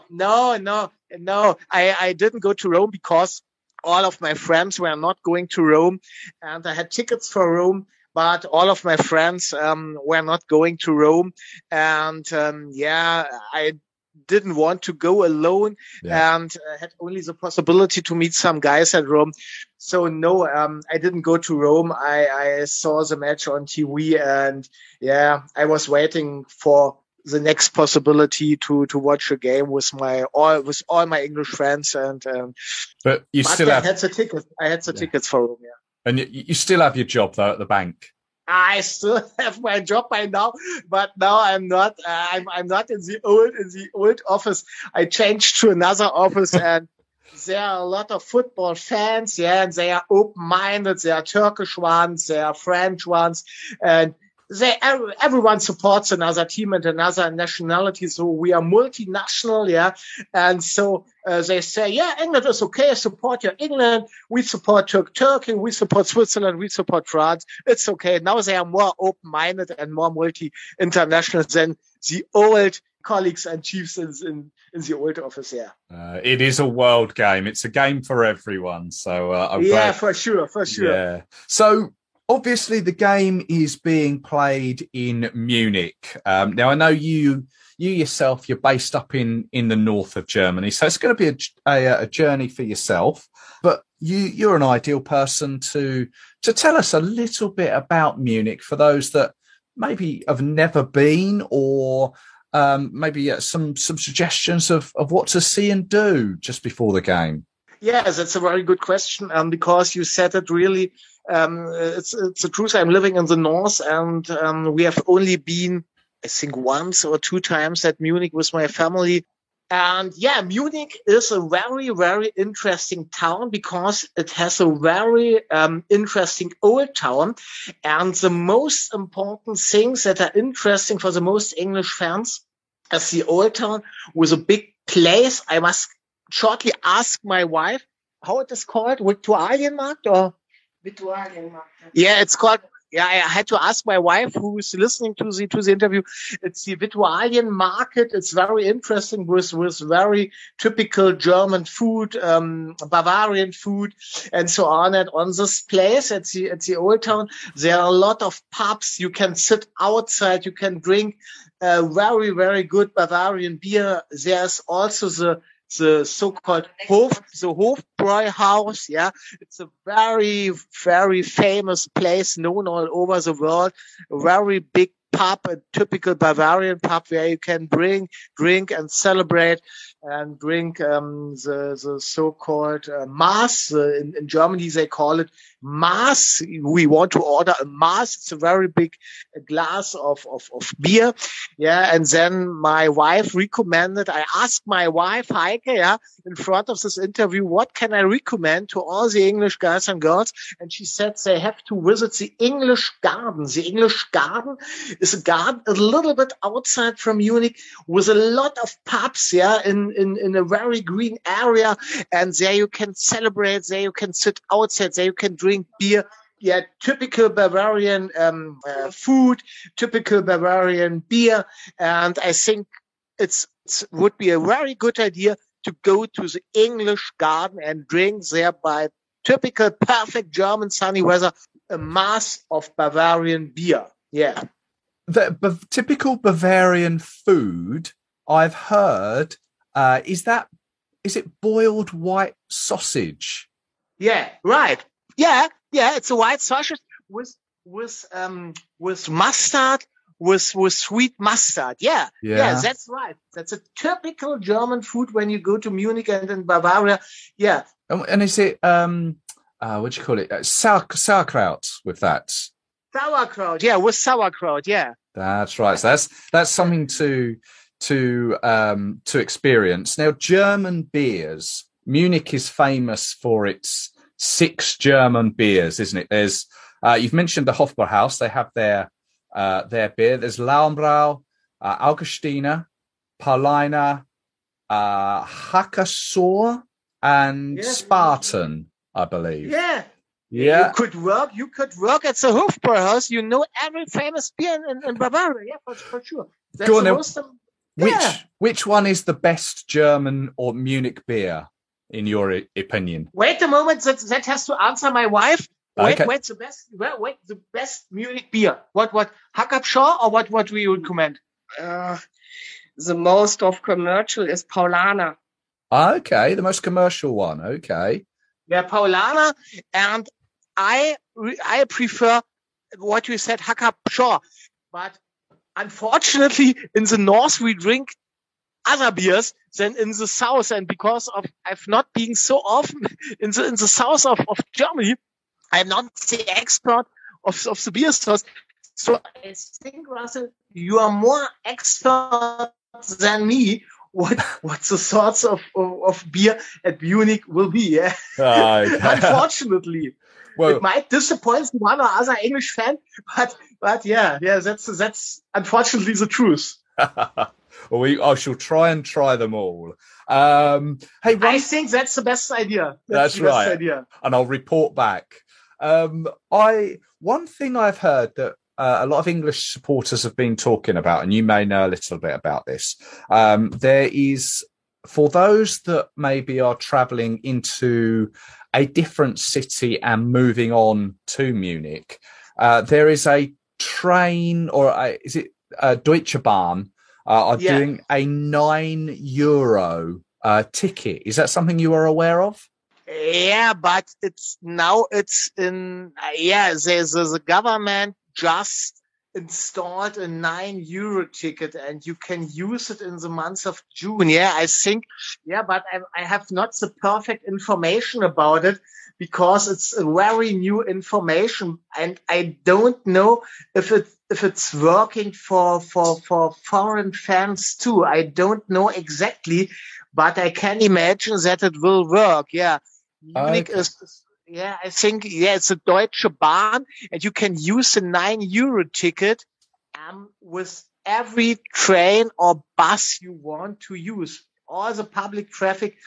Speaker 5: I didn't go to Rome because all of my friends were not going to Rome, and I had tickets for Rome, but all of my friends were not going to Rome. And I didn't want to go alone, and had only the possibility to meet some guys at Rome. So no, I didn't go to Rome. I saw the match on TV, and I was waiting for the next possibility to watch a game with all my English friends, and
Speaker 2: but I
Speaker 5: had the tickets. I had the tickets for Rome. Yeah,
Speaker 2: and you still have your job though at the bank.
Speaker 5: I still have my job by now, but now I'm not. I'm not in the old office. I changed to another office, and there are a lot of football fans. Yeah, and they are open-minded. They are Turkish ones. They are French ones, and everyone supports another team and another nationality. So we are multinational, and so they say, England is okay. Support your England. We support Turkey. We support Switzerland. We support France. It's okay. Now they are more open-minded and more multi-international than the old colleagues and chiefs in the old office.
Speaker 2: It is a world game. It's a game for everyone. So I'm glad.
Speaker 5: For sure.
Speaker 2: Yeah. So obviously, the game is being played in Munich. Now, I know you yourself, you're based up in the north of Germany, so it's going to be a journey for yourself. But you're an ideal person to tell us a little bit about Munich for those that maybe have never been, or maybe some suggestions of what to see and do just before the game.
Speaker 5: Yes, that's a very good question, because you said it really. It's the truth. I'm living in the north, and we have only been, I think, once or two times at Munich with my family. And Munich is a very, very interesting town because it has a very interesting old town. And the most important things that are interesting for the most English fans is the old town with a big place. I must shortly ask my wife how it is called, Viktualienmarkt or? Yeah, it's called. Yeah, I had to ask my wife, who is listening to the interview. It's the Viktualienmarkt. It's very interesting with very typical German food, Bavarian food, and so on. And on this place, at the old town, there are a lot of pubs. You can sit outside. You can drink very, very good Bavarian beer. There's also the so-called Hofbräuhaus. Yeah, it's a very, very famous place known all over the world. A very big pub, a typical Bavarian pub where you can drink and celebrate and drink the so-called Mass. In Germany, they call it Mass. We want to order a Mass. It's a very big glass of beer. Yeah, and then my wife recommended, I asked my wife, Heike, in front of this interview, what can I recommend to all the English guys and girls? And she said they have to visit the English Garden. The English Garden is a garden a little bit outside from Munich with a lot of pubs, in a very green area. And there you can celebrate, there you can sit outside, there you can drink beer. typical Bavarian food, typical Bavarian beer, and I think it would be a very good idea to go to the English Garden and drink there by typical, perfect German sunny weather, a mass of Bavarian beer. Yeah.
Speaker 2: The typical Bavarian food, I've heard, is it boiled white sausage?
Speaker 5: Yeah, right. Yeah, it's a white sausage with mustard, with sweet mustard. Yeah, that's right. That's a typical German food when you go to Munich and in Bavaria. Yeah.
Speaker 2: And is it what do you call it? Sauerkraut with that.
Speaker 5: Sauerkraut, yeah, with sauerkraut, yeah.
Speaker 2: That's right. So that's something to experience. Now, German beers. Munich is famous for its 6 German beers, isn't it? There's you've mentioned the Hofbrauhaus. They have their beer. There's Lauenbrau, Augustiner, Paulaner, Hacker-Pschorr, and Spartan, I believe.
Speaker 5: Yeah.
Speaker 2: Yeah.
Speaker 5: You could work at the Hofbrauhaus. You know every famous beer in Bavaria. Yeah, for sure. That's
Speaker 2: Go on,
Speaker 5: the most,
Speaker 2: which one is the best German or Munich beer, in your opinion?
Speaker 5: Wait a moment. That has to answer my wife. Wait,
Speaker 2: Okay.
Speaker 5: the best Munich beer. What? Hacker-Pschorr or what we would recommend?
Speaker 6: The most of commercial is Paulaner.
Speaker 2: Okay, the most commercial one. Okay.
Speaker 5: Yeah, Paulaner, and I prefer what you said, Hacker-Pschorr. But unfortunately, in the north we drink other beers than in the south, and because of I've not been so often in the south of Germany, I'm not the expert of the beer stores. So I think, Russell, you are more expert than me. What the sorts of beer at Munich will be? Yeah,
Speaker 2: Okay.
Speaker 5: unfortunately,
Speaker 2: Well,
Speaker 5: it might disappoint one or other English fan, but yeah, that's unfortunately the truth.
Speaker 2: well, I shall try them all. Hey,
Speaker 5: I think that's the best idea.
Speaker 2: That's
Speaker 5: the best
Speaker 2: right.
Speaker 5: idea.
Speaker 2: And I'll report back. One thing I've heard that a lot of English supporters have been talking about, and you may know a little bit about this. There is, for those that maybe are travelling into a different city and moving on to Munich, there is a train, or is it Deutsche Bahn, are doing a €9 ticket. Is that something you are aware of?
Speaker 5: Yeah, but it's in the government just installed a €9 ticket, and you can use it in the month of June. Yeah, I think. Yeah, but I have not the perfect information about it because it's a very new information, and I don't know if it's working for foreign fans too. I don't know exactly, but I can imagine that it will work. Yeah. Munich is, I think, it's a Deutsche Bahn, and you can use the €9 ticket with every train or bus you want to use. All the public traffic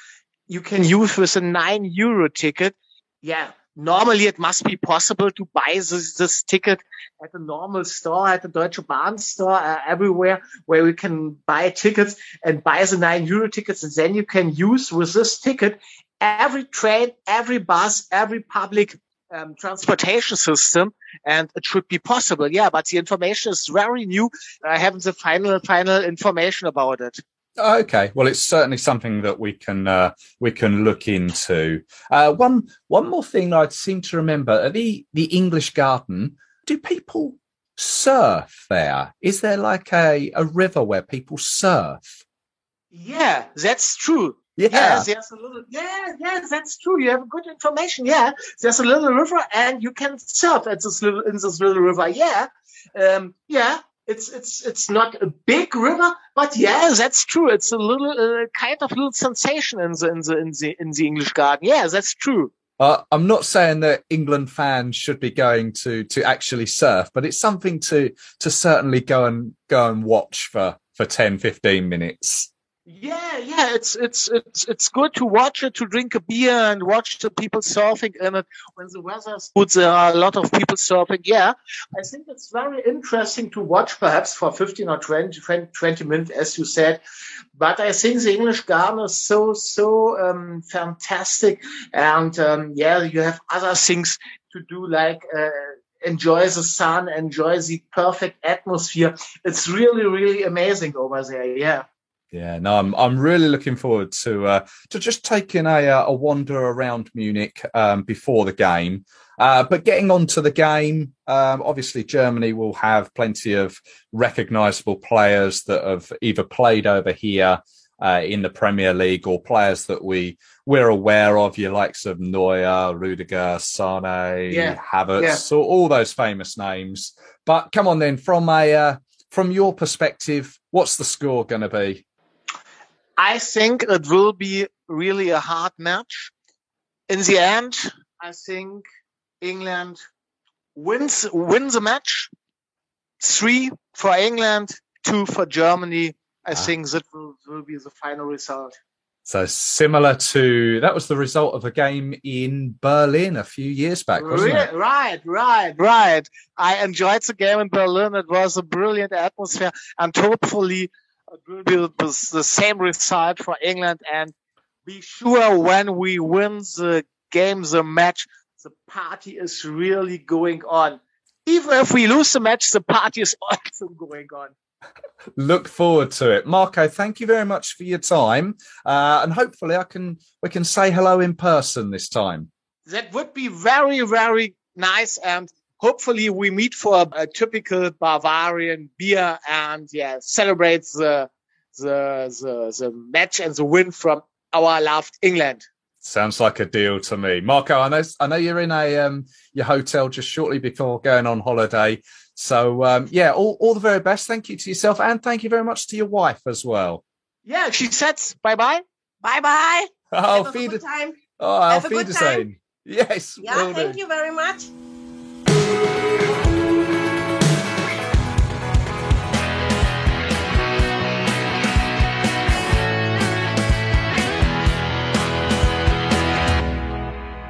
Speaker 5: you can use with a €9 ticket. Yeah, normally it must be possible to buy this ticket at a normal store, at a Deutsche Bahn store, everywhere where we can buy tickets and buy the €9 tickets, and then you can use with this ticket every train, every bus, every public transportation system, and it should be possible. Yeah, but the information is very new. I haven't the final information about it.
Speaker 2: Okay, well, it's certainly something that we can look into. One more thing I seem to remember: at the English Garden, do people surf there? Is there like a river where people surf?
Speaker 5: Yeah, that's true.
Speaker 2: Yeah,
Speaker 5: there's a little. Yeah, that's true. You have good information. Yeah, there's a little river, and you can surf in this little river. Yeah, It's not a big river, but yeah, that's true. It's a little kind of little sensation in the English Garden. Yeah, that's true.
Speaker 2: I'm not saying that England fans should be going to actually surf, but it's something to certainly go and watch for 10, 15 minutes.
Speaker 5: Yeah. It's good to watch it, to drink a beer and watch the people surfing in it. When the weather's good, there are a lot of people surfing. Yeah, I think it's very interesting to watch, perhaps for 15 or 20 minutes, as you said. But I think the English garden is so fantastic, and you have other things to do, like enjoy the sun, enjoy the perfect atmosphere. It's really, really amazing over there. Yeah.
Speaker 2: Yeah, no, I'm really looking forward to just taking a wander around Munich before the game. But getting on to the game, obviously Germany will have plenty of recognisable players that have either played over here in the Premier League or players that we're aware of, your likes of Neuer, Rudiger, Sane, Havertz, so all those famous names. But come on then, from your perspective, what's the score going to be?
Speaker 5: I think it will be really a hard match. In the end, I think England wins the match. 3 for England, 2 for Germany. I think that will be the final result.
Speaker 2: So similar to, that was the result of a game in Berlin a few years back, wasn't it?
Speaker 5: Right. I enjoyed the game in Berlin. It was a brilliant atmosphere, and hopefully it will be the same result for England. And be sure, when we win the game, the match, the party is really going on. Even if we lose the match, the party is also going on.
Speaker 2: Look forward to it. Marco, thank you very much for your time. And hopefully we can say hello in person this time.
Speaker 5: That would be very, very nice. And hopefully we meet for a typical Bavarian beer and celebrate the match and the win from our loved England.
Speaker 2: Sounds like a deal to me. Marco, I know you're in your hotel just shortly before going on holiday. So, all the very best. Thank you to yourself, and thank you very much to your wife as well.
Speaker 5: Yeah, she said bye-bye.
Speaker 7: Bye-bye.
Speaker 2: Oh,
Speaker 7: have a good time.
Speaker 2: Oh, Auf Wiedersehen. Yes.
Speaker 7: Yeah, thank you very much.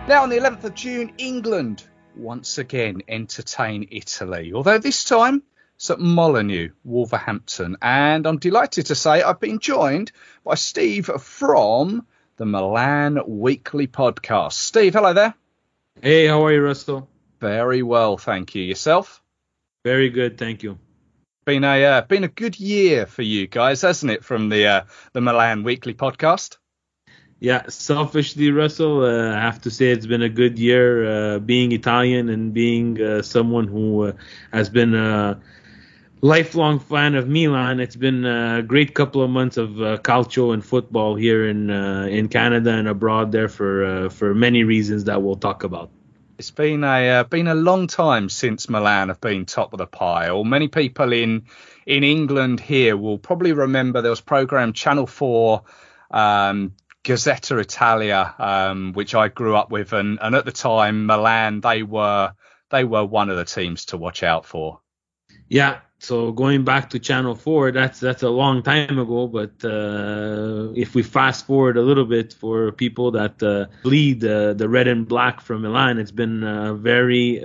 Speaker 2: Now, on the 11th of June, England once again entertain Italy, although this time it's at Molineux, Wolverhampton. And I'm delighted to say I've been joined by Steve from the Milan Weekly Podcast. Steve, hello there.
Speaker 8: Hey, how are you, Russell?
Speaker 2: Very well, thank you. Yourself?
Speaker 8: Very good, thank you.
Speaker 2: Been a good year for you guys, hasn't it, from the Milan Weekly Podcast?
Speaker 8: Yeah, selfishly, Russell, I have to say it's been a good year being Italian and being someone who has been a lifelong fan of Milan. It's been a great couple of months of calcio and football here in Canada and abroad there for many reasons that we'll talk about.
Speaker 2: It's been a long time since Milan have been top of the pile. Many people in England here will probably remember there was programme Channel 4, Gazzetta Italia, which I grew up with, and at the time Milan they were one of the teams to watch out for.
Speaker 8: Yeah, so going back to Channel 4, that's a long time ago. But if we fast forward a little bit for people that bleed the red and black from Milan, it's been very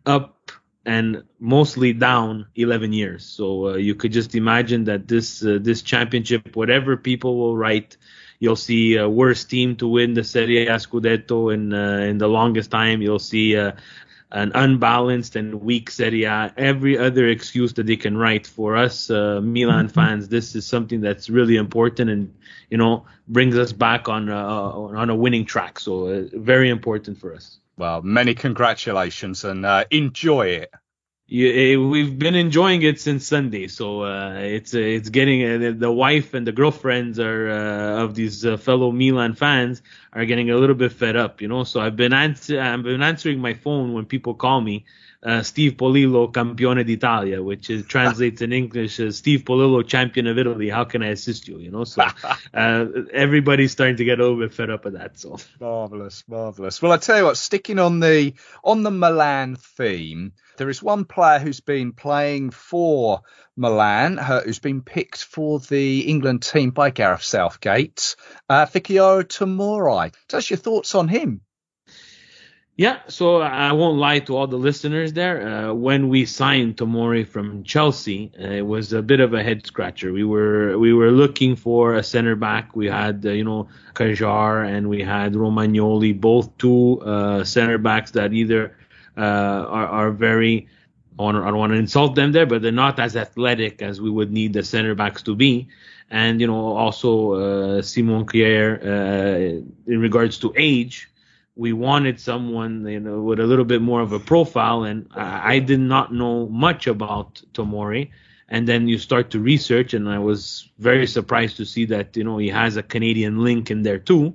Speaker 8: up and mostly down 11 years. So you could just imagine that this championship, whatever people will write, you'll see a worst team to win the Serie A Scudetto in the longest time. You'll see an unbalanced and weak Serie A. Every other excuse that they can write. For us Milan fans, this is something that's really important and brings us back on a winning track. So very important for us.
Speaker 2: Well, many congratulations and enjoy it.
Speaker 8: Yeah, we've been enjoying it since Sunday, so it's getting the wife and the girlfriends of these fellow Milan fans are getting a little bit fed up, So I've been answering my phone when people call me Steve Polillo, Campione d'Italia, which translates in English as Steve Polillo, champion of Italy. How can I assist you? So everybody's starting to get a little bit fed up of that. So
Speaker 2: marvelous. Well, I tell you what, sticking on the Milan theme, there is one player who's been playing for Milan, who's been picked for the England team by Gareth Southgate, Fikayo Tomori. Tell us your thoughts on him.
Speaker 8: Yeah, so I won't lie to all the listeners there. When we signed Tomori from Chelsea, it was a bit of a head scratcher. We were looking for a center back. We had Kajar and we had Romagnoli, both two center backs that either are very, I don't want to insult them there, but they're not as athletic as we would need the center backs to be. And also Simon Kjaer, in regards to age. We wanted someone, with a little bit more of a profile, and I did not know much about Tomori. And then you start to research, and I was very surprised to see that, he has a Canadian link in there too.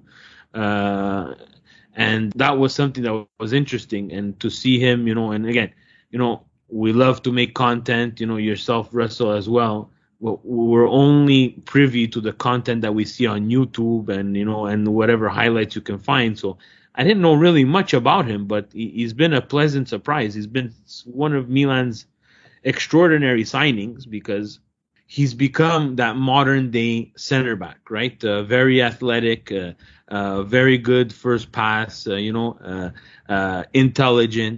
Speaker 8: And that was something that was interesting. And to see him, and again, we love to make content, yourself, Russell, as well. We're only privy to the content that we see on YouTube and, and whatever highlights you can find. So I didn't know really much about him, but he's been a pleasant surprise. He's been one of Milan's extraordinary signings because he's become that modern day center back, right? Very athletic, very good first pass, intelligent.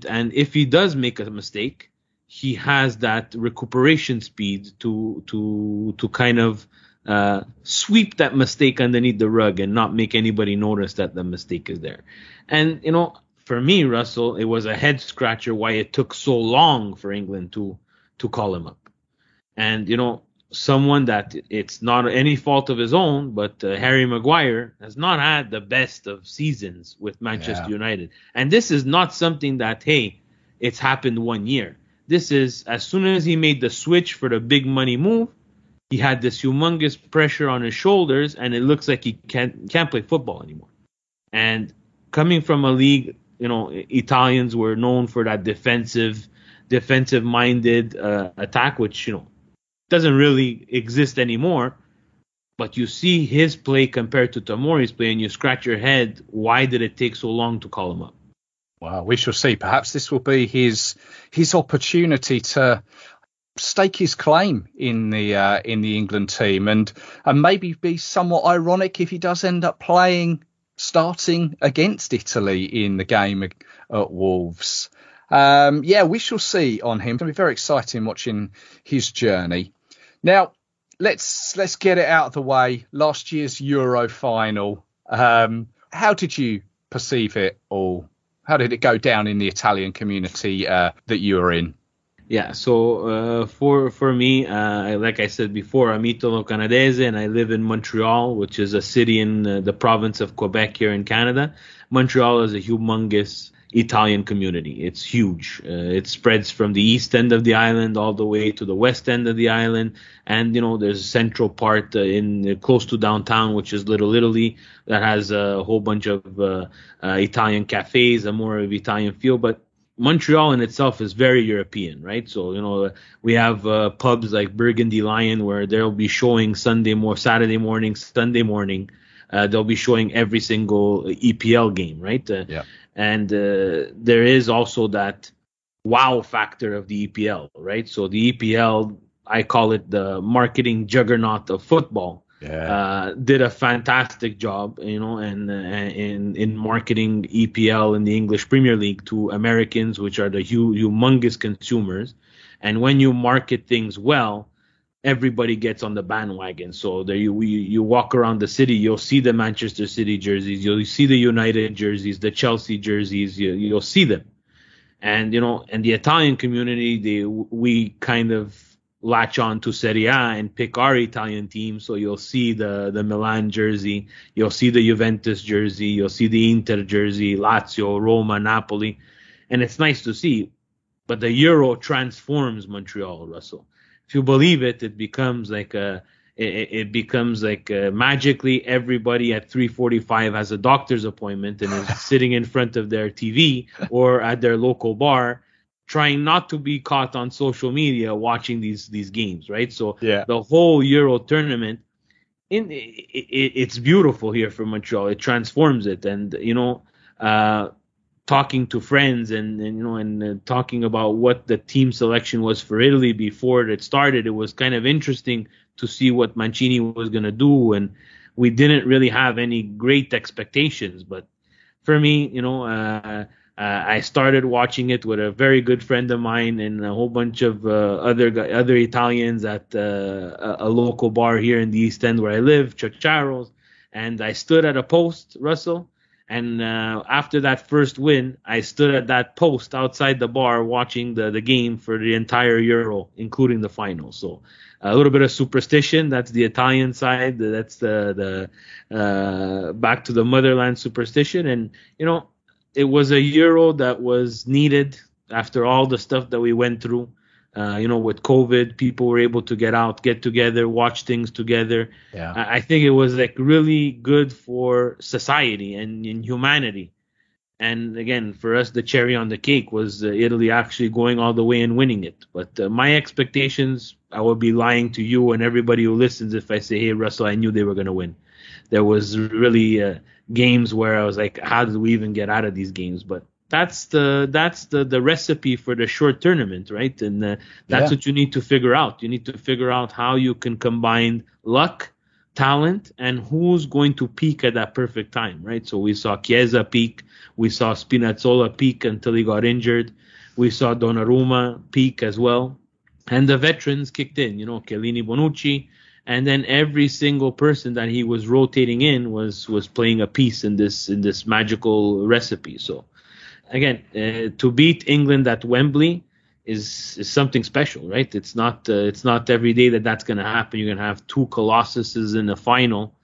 Speaker 8: And if he does make a mistake, he has that recuperation speed to kind of sweep that mistake underneath the rug and not make anybody notice that the mistake is there. And, for me, Russell, it was a head scratcher why it took so long for England to call him up. And, someone that it's not any fault of his own, but Harry Maguire has not had the best of seasons with Manchester United. And this is not something that, hey, it's happened 1 year. This is as soon as he made the switch for the big money move, he had this humongous pressure on his shoulders, and it looks like he can't play football anymore. And coming from a league, Italians were known for that defensive-minded attack, which doesn't really exist anymore. But you see his play compared to Tomori's play, and you scratch your head. Why did it take so long to call him up?
Speaker 2: Well, we shall see. Perhaps this will be his opportunity to stake his claim in the England team, and maybe be somewhat ironic if he does end up starting against Italy in the game at Wolves. We shall see on him. It's going to be very exciting watching his journey. Now, let's get it out of the way. Last year's Euro final. How did you perceive it all? How did it go down in the Italian community that you were in?
Speaker 8: Yeah, so for me, like I said before, I'm Italo-Canadese and I live in Montreal, which is a city in the province of Quebec here in Canada. Montreal is a humongous Italian community. It's huge. It spreads from the east end of the island all the way to the west end of the island. And, there's a central part close to downtown, which is Little Italy, that has a whole bunch of Italian cafes, a more of Italian feel. But Montreal in itself is very European, right? So, we have pubs like Burgundy Lion where they'll be showing Saturday morning, Sunday morning. They'll be showing every single EPL game, right? And there is also that wow factor of the EPL, right? So the EPL, I call it the marketing juggernaut of football. Did a fantastic job, and in marketing EPL in the English Premier League to Americans, which are the humongous consumers. And when you market things well, everybody gets on the bandwagon. So there you walk around the city, you'll see the Manchester City jerseys, you'll see the United jerseys, the Chelsea jerseys, you'll see them. And, and the Italian community, we kind of latch on to Serie A and pick our Italian team. So you'll see the Milan jersey, you'll see the Juventus jersey, you'll see the Inter jersey, Lazio, Roma, Napoli. And it's nice to see. But the Euro transforms Montreal, Russell. If you believe it, it becomes like it becomes like magically everybody at 3:45 has a doctor's appointment and is sitting in front of their TV or at their local bar, trying not to be caught on social media watching these games, right? So the whole Euro tournament, it's beautiful here for Montreal. It transforms it, and talking to friends and talking about what the team selection was for Italy before it started, it was kind of interesting to see what Mancini was going to do, and we didn't really have any great expectations. But for me, I started watching it with a very good friend of mine and a whole bunch of other Italians at a local bar here in the East End where I live, Ciociaro's, and I stood at a post, Russell, and after that first win, I stood at that post outside the bar watching the game for the entire Euro, including the final. So a little bit of superstition. That's the Italian side. That's the back to the motherland superstition. And, it was a Euro that was needed after all the stuff that we went through. With COVID, people were able to get out, get together, watch things together.
Speaker 2: Yeah.
Speaker 8: I think it was like really good for society and in humanity. And again, for us, the cherry on the cake was Italy actually going all the way and winning it. But my expectations, I would be lying to you and everybody who listens if I say, hey, Russell, I knew they were going to win. There was really games where I was like, how did we even get out of these games? But that's the recipe for the short tournament, right? And that's what you need to figure out. You need to figure out how you can combine luck, talent, and who's going to peak at that perfect time, right? So we saw Chiesa peak. We saw Spinazzola peak until he got injured. We saw Donnarumma peak as well. And the veterans kicked in, Chiellini, Bonucci. And then every single person that he was rotating in was playing a piece in this magical recipe. So again, to beat England at Wembley is something special, right? It's not every day that's going to happen. You're going to have two colossuses in the final,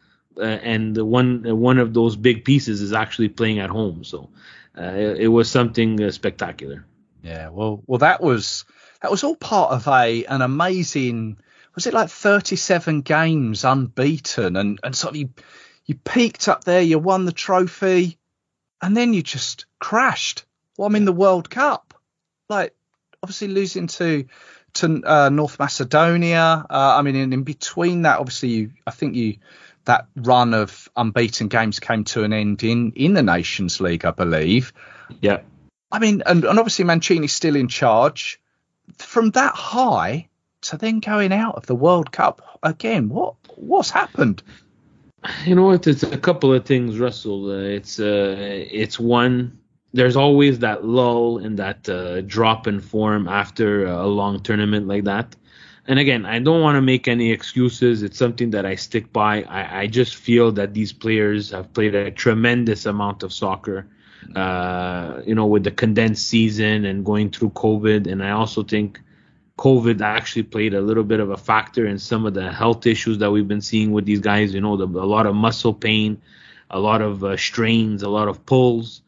Speaker 8: and one of those big pieces is actually playing at home. So it was something spectacular.
Speaker 2: Yeah, well, that was all part of an amazing. Was it like 37 games unbeaten, and sort of you peaked up there, you won the trophy, and then you just crashed. Well, I'm in the World Cup, like obviously losing to North Macedonia. In between that, obviously that run of unbeaten games came to an end in the Nations League, I believe.
Speaker 8: Yeah.
Speaker 2: And obviously Mancini's still in charge. From that high to then going out of the World Cup again, what's happened?
Speaker 8: It's a couple of things, Russell. It's one, there's always that lull and that drop in form after a long tournament like that. And again, I don't want to make any excuses. It's something that I stick by. I just feel that these players have played a tremendous amount of soccer, with the condensed season and going through COVID. And I also think COVID actually played a little bit of a factor in some of the health issues that we've been seeing with these guys. A lot of muscle pain, a lot of strains, a lot of pulls.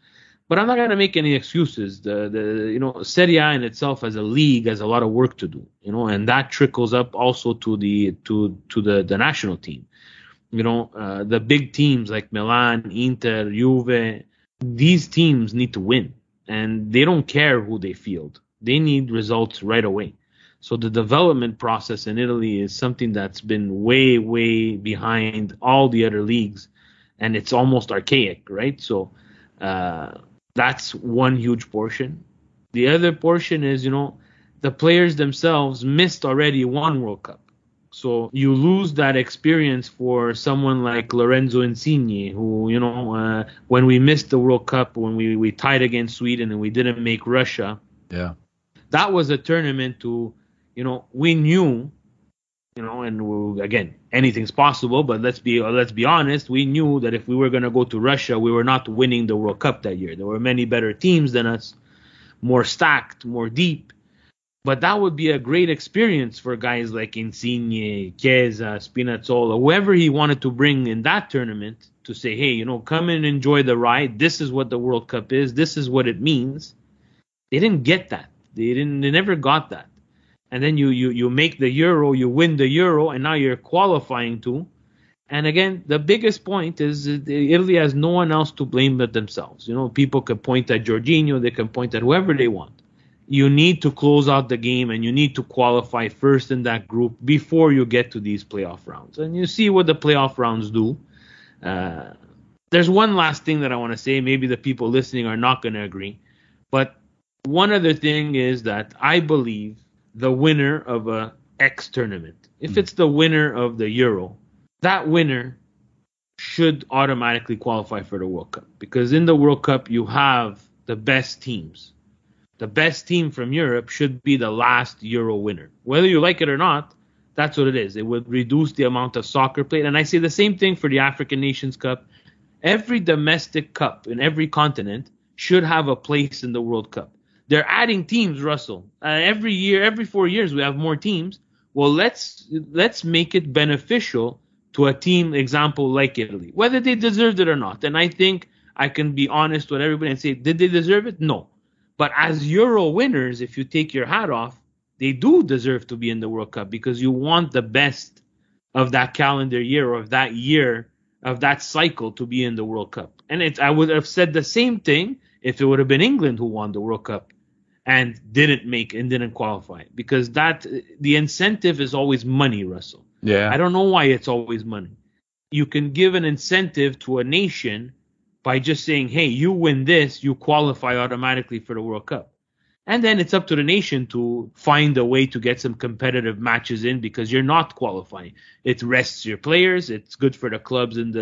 Speaker 8: But I'm not going to make any excuses. Serie A in itself as a league has a lot of work to do, and that trickles up also to the national team. The big teams like Milan, Inter, Juve, these teams need to win, and they don't care who they field. They need results right away. So the development process in Italy is something that's been way, way behind all the other leagues, and it's almost archaic, right? So that's one huge portion. The other portion is, the players themselves missed already one World Cup. So you lose that experience for someone like Lorenzo Insigne, who, when we missed the World Cup, when we tied against Sweden and we didn't make Russia.
Speaker 2: Yeah.
Speaker 8: That was a tournament we knew, again, anything's possible, but let's be honest. We knew that if we were going to go to Russia, we were not winning the World Cup that year. There were many better teams than us, more stacked, more deep. But that would be a great experience for guys like Insigne, Chiesa, Spinazzola, whoever he wanted to bring in that tournament to say, hey, come and enjoy the ride. This is what the World Cup is. This is what it means. They didn't get that. They never got that. and then you make the Euro, you win the Euro, and now you're qualifying to. And again, the biggest point is Italy has no one else to blame but themselves. People can point at Jorginho, they can point at whoever they want. You need to close out the game, and you need to qualify first in that group before you get to these playoff rounds. And you see what the playoff rounds do. There's one last thing that I want to say. Maybe the people listening are not going to agree. But one other thing is that I believe the winner of a X tournament, if it's the winner of the Euro, that winner should automatically qualify for the World Cup. Because in the World Cup, you have the best teams. The best team from Europe should be the last Euro winner. Whether you like it or not, that's what it is. It would reduce the amount of soccer played. And I say the same thing for the African Nations Cup. Every domestic cup in every continent should have a place in the World Cup. They're adding teams, Russell. Every year, every 4 years, we have more teams. Well, let's make it beneficial to a team, example, like Italy, whether they deserved it or not. And I think I can be honest with everybody and say, did they deserve it? No. But as Euro winners, if you take your hat off, they do deserve to be in the World Cup because you want the best of that calendar year or of that year, of that cycle to be in the World Cup. And I would have said the same thing if it would have been England who won the World Cup and didn't qualify. Because the incentive is always money, Russell.
Speaker 2: Yeah.
Speaker 8: I don't know why it's always money. You can give an incentive to a nation by just saying, hey, you win this, you qualify automatically for the World Cup. And then it's up to the nation to find a way to get some competitive matches in because you're not qualifying. It rests your players. It's good for the clubs and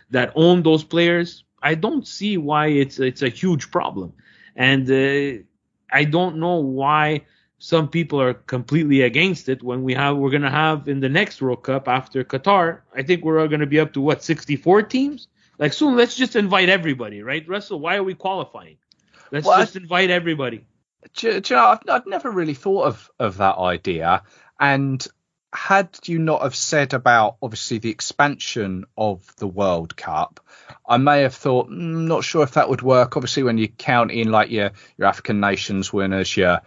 Speaker 8: that own those players. I don't see why it's a huge problem. And I don't know why some people are completely against it when we're going to have in the next World Cup after Qatar, I think we're going to be up to 64 teams? Like soon, let's just invite everybody, right? Russell, why are we qualifying? Let's just invite everybody.
Speaker 2: Do you know, I've never really thought of that idea. And had you not have said about, obviously, the expansion of the World Cup, I may have thought, not sure if that would work. Obviously, when you count in like your African nations winners, your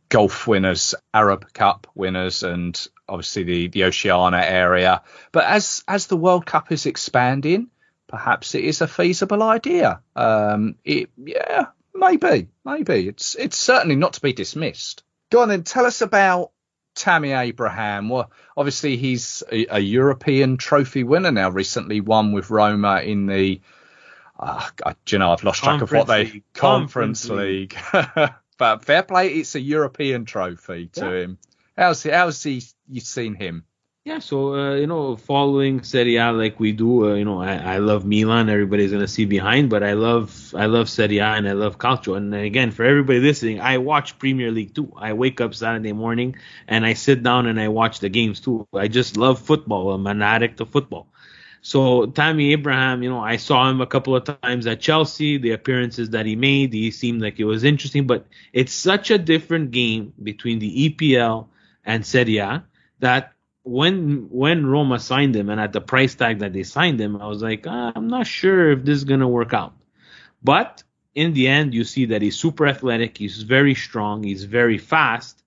Speaker 2: golf winners, Arab Cup winners, and obviously the Oceania area. But as the World Cup is expanding, perhaps it is a feasible idea. Maybe. It's certainly not to be dismissed. Go on then, tell us about Tammy Abraham. Well, obviously he's a European trophy winner now, recently won with Roma in the, I've lost track of what they, Conference League. But fair play, it's a European trophy to him. How's you seen him?
Speaker 8: Yeah, so, following Serie A like we do, I love Milan. Everybody's going to see behind, but I love Serie A and I love Calcio. And again, for everybody listening, I watch Premier League too. I wake up Saturday morning and I sit down and I watch the games too. I just love football. I'm an addict to football. So Tammy Abraham, I saw him a couple of times at Chelsea. The appearances that he made, he seemed like it was interesting. But it's such a different game between the EPL and Serie A that when Roma signed him and at the price tag that they signed him, I was like, I'm not sure if this is going to work out. But in the end, you see that he's super athletic. He's very strong. He's very fast.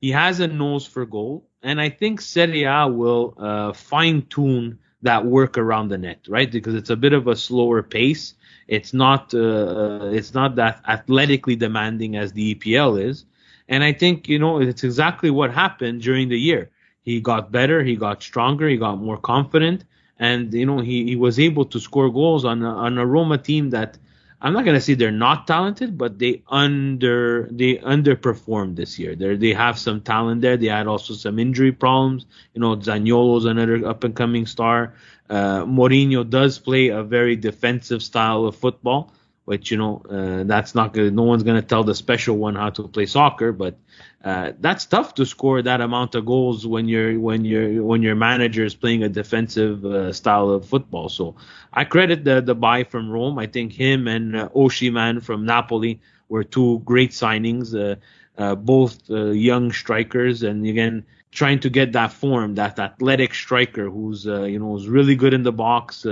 Speaker 8: He has a nose for goal. And I think Serie A will fine-tune that work around the net, right? Because it's a bit of a slower pace. It's not that athletically demanding as the EPL is. And I think, it's exactly what happened during the year. He got better, he got stronger, he got more confident, and he was able to score goals on a Roma team that I'm not gonna say they're not talented, but they underperformed this year. They have some talent there. They had also some injury problems. Zaniolo's another up and coming star. Mourinho does play a very defensive style of football, which that's not good. No one's gonna tell the special one how to play soccer, but that's tough to score that amount of goals when your manager is playing a defensive style of football. So I credit the buy from Rome. I think him and Osimhen from Napoli were two great signings, both young strikers, and again trying to get that form, that athletic striker who's really good in the box,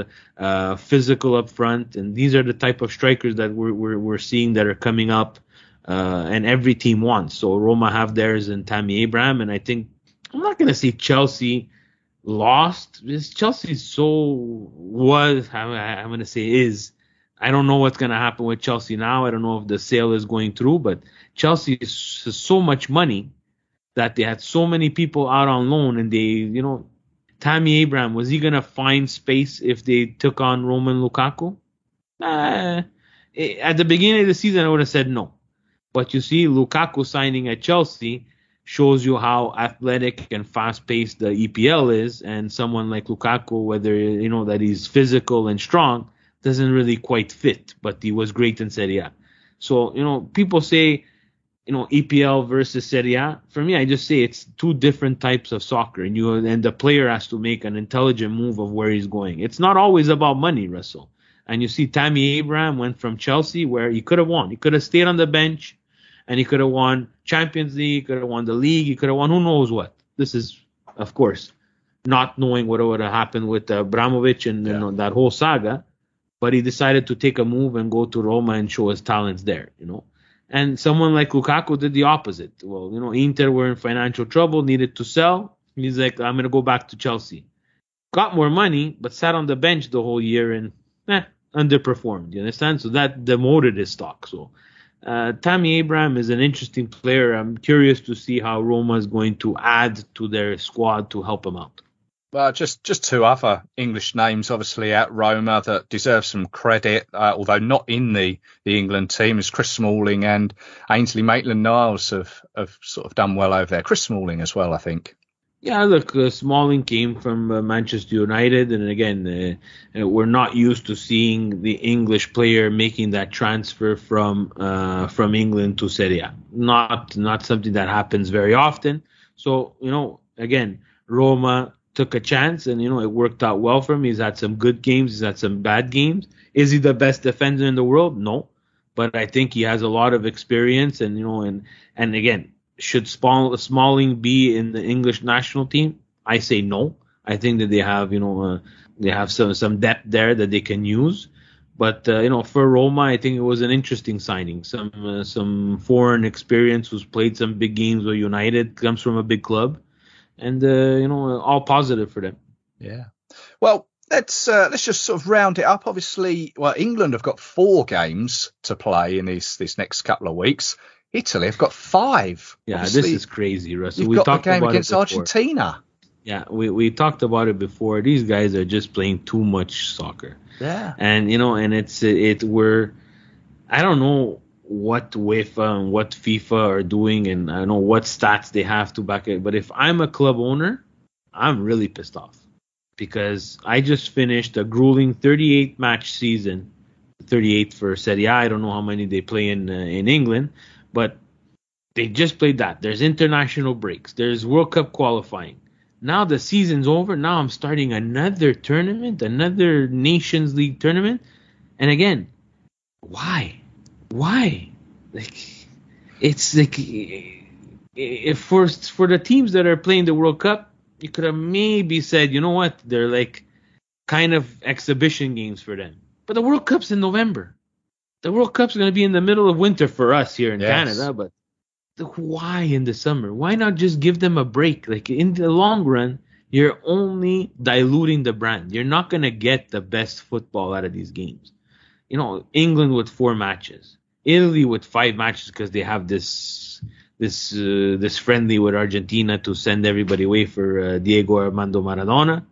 Speaker 8: physical up front, and these are the type of strikers that we're seeing that are coming up and every team wants. So Roma have theirs in Tammy Abraham, and I think I'm not going to say Chelsea lost. Chelsea I'm going to say is. I don't know what's going to happen with Chelsea now. I don't know if the sale is going through, but Chelsea is so much money that they had so many people out on loan, and Tammy Abraham, was he going to find space if they took on Roman Lukaku? At the beginning of the season, I would have said no. But you see, Lukaku signing at Chelsea shows you how athletic and fast-paced the EPL is, and someone like Lukaku, whether that he's physical and strong, doesn't really quite fit, but he was great in Serie A. So, people say, EPL versus Serie A. For me, I just say it's two different types of soccer, and the player has to make an intelligent move of where he's going. It's not always about money, Russell. And you see Tammy Abraham went from Chelsea where he could have won. He could have stayed on the bench, and he could have won Champions League, could have won the league, he could have won who knows what. This is, of course, not knowing what would have happened with Abramovich and that whole saga. But he decided to take a move and go to Roma and show his talents there, And someone like Lukaku did the opposite. Well, Inter were in financial trouble, needed to sell. He's like, I'm going to go back to Chelsea. Got more money, but sat on the bench the whole year and underperformed. You understand? So that demoted his stock. So Tammy Abraham is an interesting player. I'm curious to see how Roma is going to add to their squad to help him out.
Speaker 2: Well, just two other English names, obviously, at Roma that deserve some credit, although not in the England team, is Chris Smalling and Ainsley Maitland-Niles have sort of done well over there. Chris Smalling as well, I think.
Speaker 8: Yeah, look, Smalling came from Manchester United, and again, we're not used to seeing the English player making that transfer from England to Serie A. Not something that happens very often. So, again, Roma took a chance, and it worked out well for him. He's had some good games, he's had some bad games. Is he the best defender in the world? No, but I think he has a lot of experience, and and again, should Smalling be in the English national team? I say no. I think that they have some depth there that they can use. But for Roma, I think it was an interesting signing. Some foreign experience, who's played some big games with United, comes from a big club. And all positive for them.
Speaker 2: Yeah. Well, let's just sort of round it up. Obviously, England have got 4 games to play in this next couple of weeks. Italy have got 5.
Speaker 8: Yeah,
Speaker 2: Obviously,
Speaker 8: this is crazy, Russell.
Speaker 2: You've got the game against Argentina.
Speaker 8: Yeah, we talked about it before. These guys are just playing too much soccer.
Speaker 2: Yeah.
Speaker 8: And and I don't know what UEFA and what FIFA are doing, and I don't know what stats they have to back it. But if I'm a club owner, I'm really pissed off because I just finished a grueling 38-match season, 38 for Serie A. I don't know how many they play in England, but they just played that. There's international breaks. There's World Cup qualifying. Now the season's over. Now I'm starting another tournament, another Nations League tournament. And again, why? Like, it's like, if for the teams that are playing the World Cup, you could have maybe said, you know what, they're like kind of exhibition games for them. But the World Cup's in November. The World Cup's going to be in the middle of winter for us here in Canada. But why in the summer? Why not just give them a break? Like, in the long run, you're only diluting the brand. You're not going to get the best football out of these games. England with 4 matches, Italy with 5 matches because they have this friendly with Argentina to send everybody away for Diego Armando Maradona.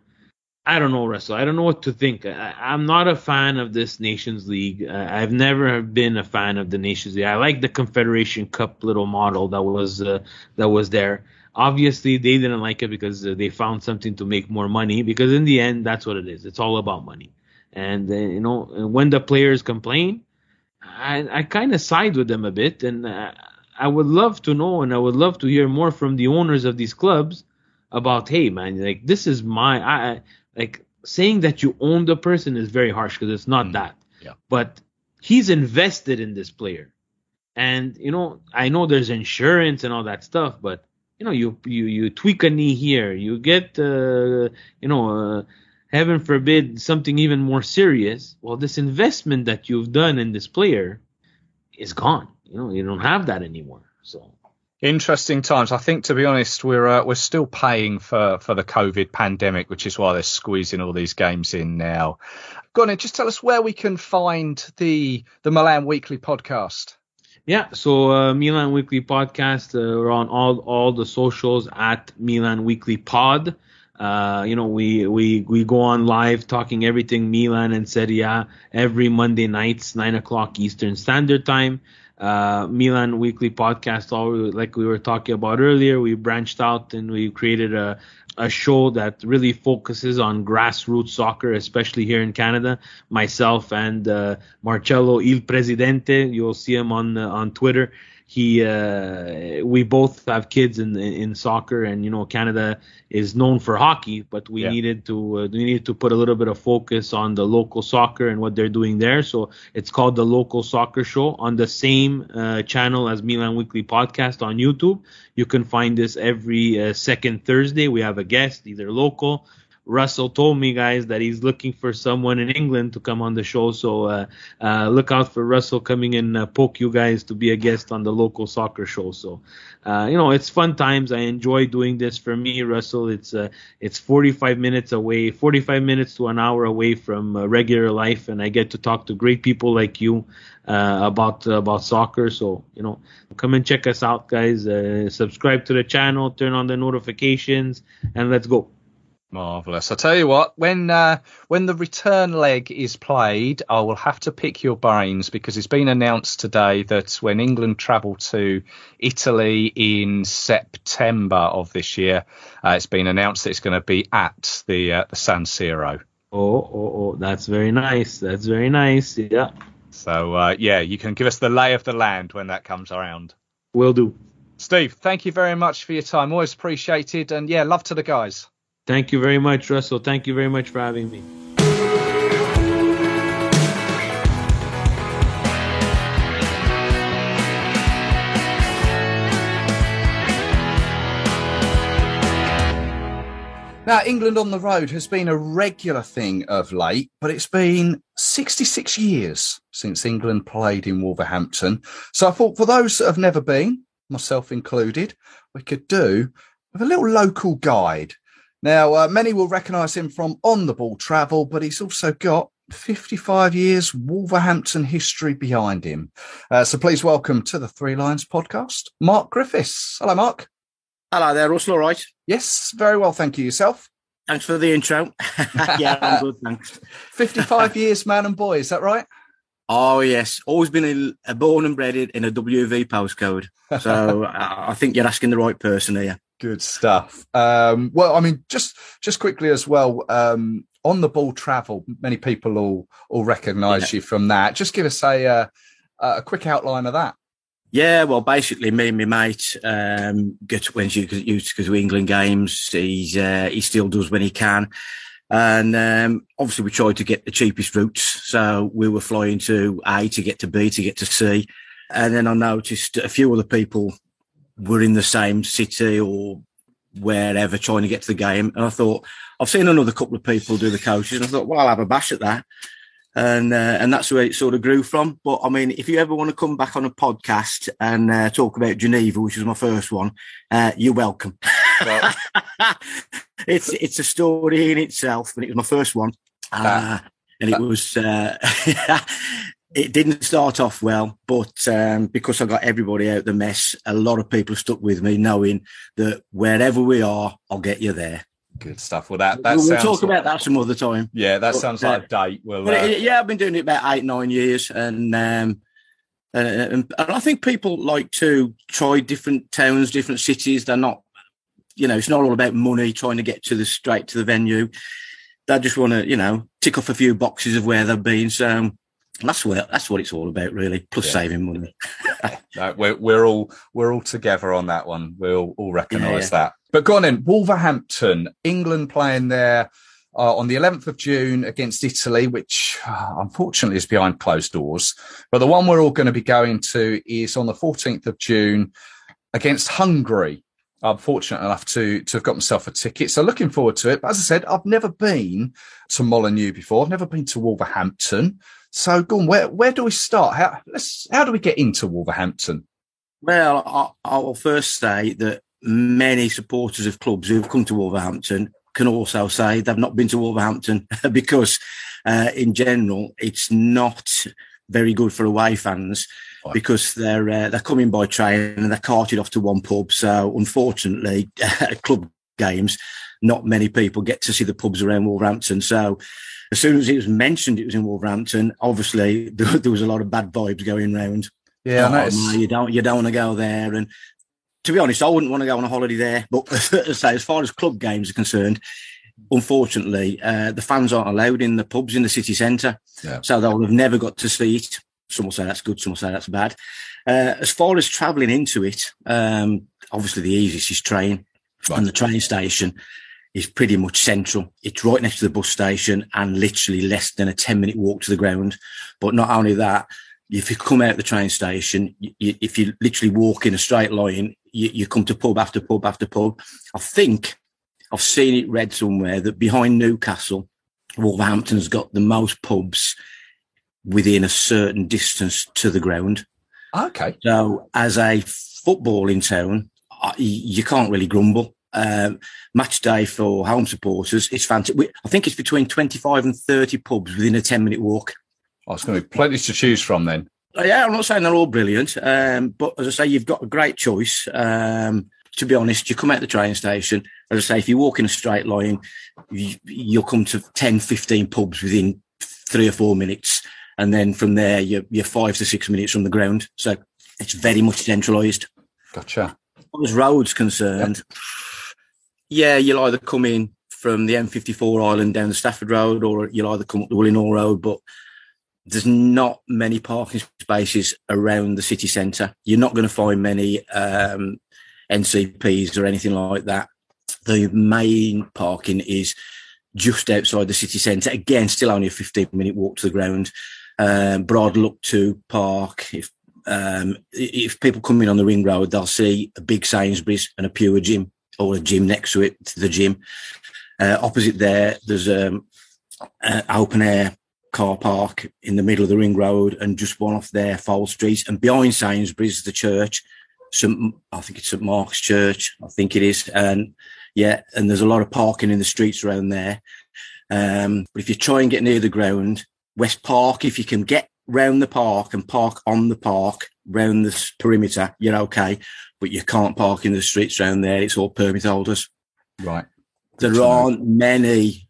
Speaker 8: I don't know, Russell. I don't know what to think. I'm not a fan of this Nations League. I've never been a fan of the Nations League. I like the Confederation Cup little model that was there. Obviously, they didn't like it because they found something to make more money. Because in the end, that's what it is. It's all about money. And, when the players complain, I kind of side with them a bit. And I would love to know, and I would love to hear more from the owners of these clubs about, hey, man, like, this is like, saying that you own the person is very harsh because it's not that.
Speaker 2: Yeah.
Speaker 8: But he's invested in this player. And, I know there's insurance and all that stuff, but, you tweak a knee here, you get, heaven forbid, something even more serious. Well, this investment that you've done in this player is gone. you don't have that anymore. So
Speaker 2: interesting times. I think, to be honest, we're still paying for the COVID pandemic, which is why they're squeezing all these games in now. Go on, just tell us where we can find the Milan Weekly podcast.
Speaker 8: Yeah, so Milan Weekly podcast, we're on all the socials at Milan Weekly Pod. We go on live talking everything Milan and Serie A every Monday nights, 9:00 Eastern Standard Time. Milan Weekly podcast, like we were talking about earlier, we branched out and we created a show that really focuses on grassroots soccer, especially here in Canada. Myself and Marcello Il Presidente, you'll see him on Twitter. We both have kids in soccer, and Canada is known for hockey, but we needed to put a little bit of focus on the local soccer and what they're doing there. So it's called the Local Soccer Show on the same channel as Milan Weekly Podcast on YouTube. You can find this every second Thursday. We have a guest, either local. Russell told me, guys, that he's looking for someone in England to come on the show. So look out for Russell coming and poke you guys to be a guest on the Local Soccer Show. So, it's fun times. I enjoy doing this. For me, Russell, it's 45 minutes to an hour away from regular life, and I get to talk to great people like you about soccer. So, come and check us out, guys. Subscribe to the channel, turn on the notifications, and let's go.
Speaker 2: Marvellous. I tell you what, when the return leg is played, I will have to pick your brains, because it's been announced today that when England travel to Italy in September of this year, it's been announced that it's going to be at the San Siro.
Speaker 8: Oh, that's very nice. That's very nice. Yeah.
Speaker 2: So, you can give us the lay of the land when that comes around.
Speaker 8: Will do.
Speaker 2: Steve, thank you very much for your time. Always appreciated. And, love to the guys.
Speaker 8: Thank you very much, Russell. Thank you very much for having me.
Speaker 2: Now, England on the road has been a regular thing of late, but it's been 66 years since England played in Wolverhampton. So I thought, for those that have never been, myself included, we could do with a little local guide. Now, many will recognise him from On the Ball Travel, but he's also got 55 years Wolverhampton history behind him. So please welcome to the Three Lions podcast, Mark Griffiths. Hello, Mark.
Speaker 9: Hello there, Russell. All right?
Speaker 2: Yes, very well. Thank you. Yourself?
Speaker 9: Thanks for the intro. Yeah, I'm good. Thanks.
Speaker 2: 55 years, man and boy. Is that right?
Speaker 9: Oh, yes. Always been born and bred in a WV postcode. So I think you're asking the right person here.
Speaker 2: Good stuff. Well, I mean, just quickly as well, On the Ball Travel, many people will recognise you from that. Just give us a quick outline of that.
Speaker 9: Yeah, well, basically, me and my mate get when she used to go to England games. He still does when he can. And obviously, we tried to get the cheapest routes. So we were flying to A to get to B to get to C. And then I noticed a few other people were in the same city or wherever trying to get to the game. And I thought, I've seen another couple of people do the coaches. And I thought, well, I'll have a bash at that. And that's where it sort of grew from. But I mean, if you ever want to come back on a podcast and talk about Geneva, which was my first one, you're welcome. Well, it's a story in itself, but it was my first one. And it was, it didn't start off well, but because I got everybody out the mess, a lot of people stuck with me, knowing that wherever we are, I'll get you there.
Speaker 2: Good stuff. Well,
Speaker 9: we'll talk about that some other time.
Speaker 2: Yeah, that sounds like a date.
Speaker 9: I've been doing it about 8-9 years, and I think people like to try different towns, different cities. They're not, it's not all about money, trying to get straight to the venue. They just want to, tick off a few boxes of where they've been. So that's what it's all about, really. Plus saving money.
Speaker 2: No, we're all together on that one. We'll all recognise that. But go on in, Wolverhampton, England playing there on the 11th of June against Italy, which unfortunately is behind closed doors. But the one we're all going to be going to is on the 14th of June against Hungary. I'm fortunate enough to have got myself a ticket. So looking forward to it. But as I said, I've never been to Molineux before. I've never been to Wolverhampton. So, go on, where do we start? How do we get into Wolverhampton?
Speaker 9: Well, I will first say that many supporters of clubs who have come to Wolverhampton can also say they've not been to Wolverhampton because, in general, it's not very good for away fans because they're coming by train and they're carted off to one pub. So, unfortunately, club games, not many people get to see the pubs around Wolverhampton. So, as soon as it was mentioned it was in Wolverhampton, obviously there was a lot of bad vibes going round.
Speaker 2: Yeah,
Speaker 9: no, you don't want to go there. And to be honest, I wouldn't want to go on a holiday there. But as far as club games are concerned, unfortunately, the fans aren't allowed in the pubs in the city centre. Yeah. So they'll have never got to see it. Some will say that's good, some will say that's bad. As far as travelling into it, obviously the easiest is train. Right. And the train station is pretty much central. It's right next to the bus station and literally less than a 10-minute walk to the ground. But not only that, if you come out the train station, if you literally walk in a straight line, you come to pub after pub after pub. I think I've seen it read somewhere that behind Newcastle, Wolverhampton's got the most pubs within a certain distance to the ground.
Speaker 2: Okay.
Speaker 9: So as a footballing town, you can't really grumble. Match day for home supporters, it's fantastic. I think it's between 25 and 30 pubs within a 10-minute walk.
Speaker 2: Oh, it's going to be plenty to choose from then.
Speaker 9: Yeah, I'm not saying they're all brilliant, but as I say, you've got a great choice. To be honest, you come out the train station, as I say, if you walk in a straight line, you'll come to 10, 15 pubs within 3 or 4 minutes. And then from there, you're 5 to 6 minutes from the ground. So it's very much centralised.
Speaker 2: Gotcha.
Speaker 9: As far as roads concerned, yeah, you'll either come in from the M54 Island down the Stafford Road, or you'll either come up the Willenhall Road, but there's not many parking spaces around the city centre. You're not going to find many NCPs or anything like that. The main parking is just outside the city centre. Again, still only a 15-minute walk to the ground. But I'd look to park. If people come in on the Ring Road, they'll see a big Sainsbury's and a Pure Gym, or a gym next to it, the gym. Opposite there, there's an open-air car park in the middle of the Ring Road, and just one off there, Fowle Street. And behind Sainsbury's, the church, I think it's St Mark's Church, I think it is. And yeah, and there's a lot of parking in the streets around there. But if you try and get near the ground, West Park, if you can get round the park and park on the park, round the perimeter, you're okay. But you can't park in the streets around there. It's all permit holders.
Speaker 2: Right.
Speaker 9: There aren't many,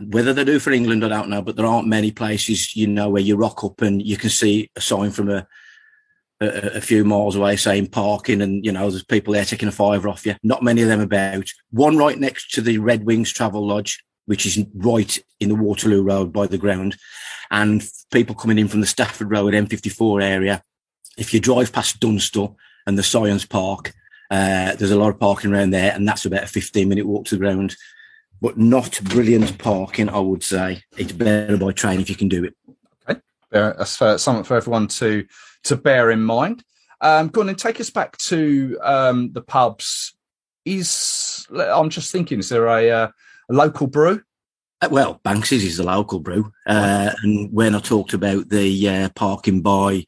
Speaker 9: whether they do for England, I don't know, but there aren't many places, where you rock up and you can see a sign from a few miles away saying parking, and, there's people there taking a £5 off you. Not many of them about. One right next to the Red Wings Travel Lodge, which is right in the Waterloo Road by the ground. And people coming in from the Stafford Road M54 area, if you drive past Dunstall and the Science Park, there's a lot of parking around there, and that's about a 15-minute walk to the ground. But not brilliant parking, I would say. It's better by train if you can do it.
Speaker 2: Okay, that's something for everyone to bear in mind. Go on and take us back to the pubs. I'm just thinking, is there a local brew?
Speaker 9: Well, Banks's is the local brew. And when I talked about the parking by,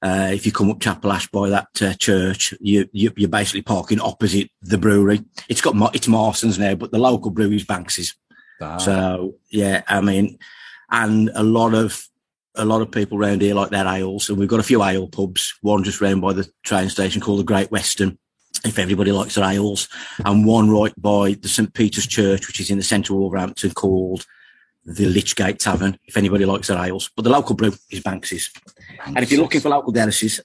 Speaker 9: if you come up Chapel Ash by that church, you're basically parking opposite the brewery. It's Marston's now, but the local brew is Banks's. So yeah, I mean, and a lot of people around here like their ales, and we've got a few ale pubs. One just round by the train station called the Great Western, if everybody likes their ales, and one right by the St Peter's Church, which is in the centre of Wolverhampton, called the Lichgate Tavern, if anybody likes their ales. But the local brew is Banks's. And if you're looking for local delicacies,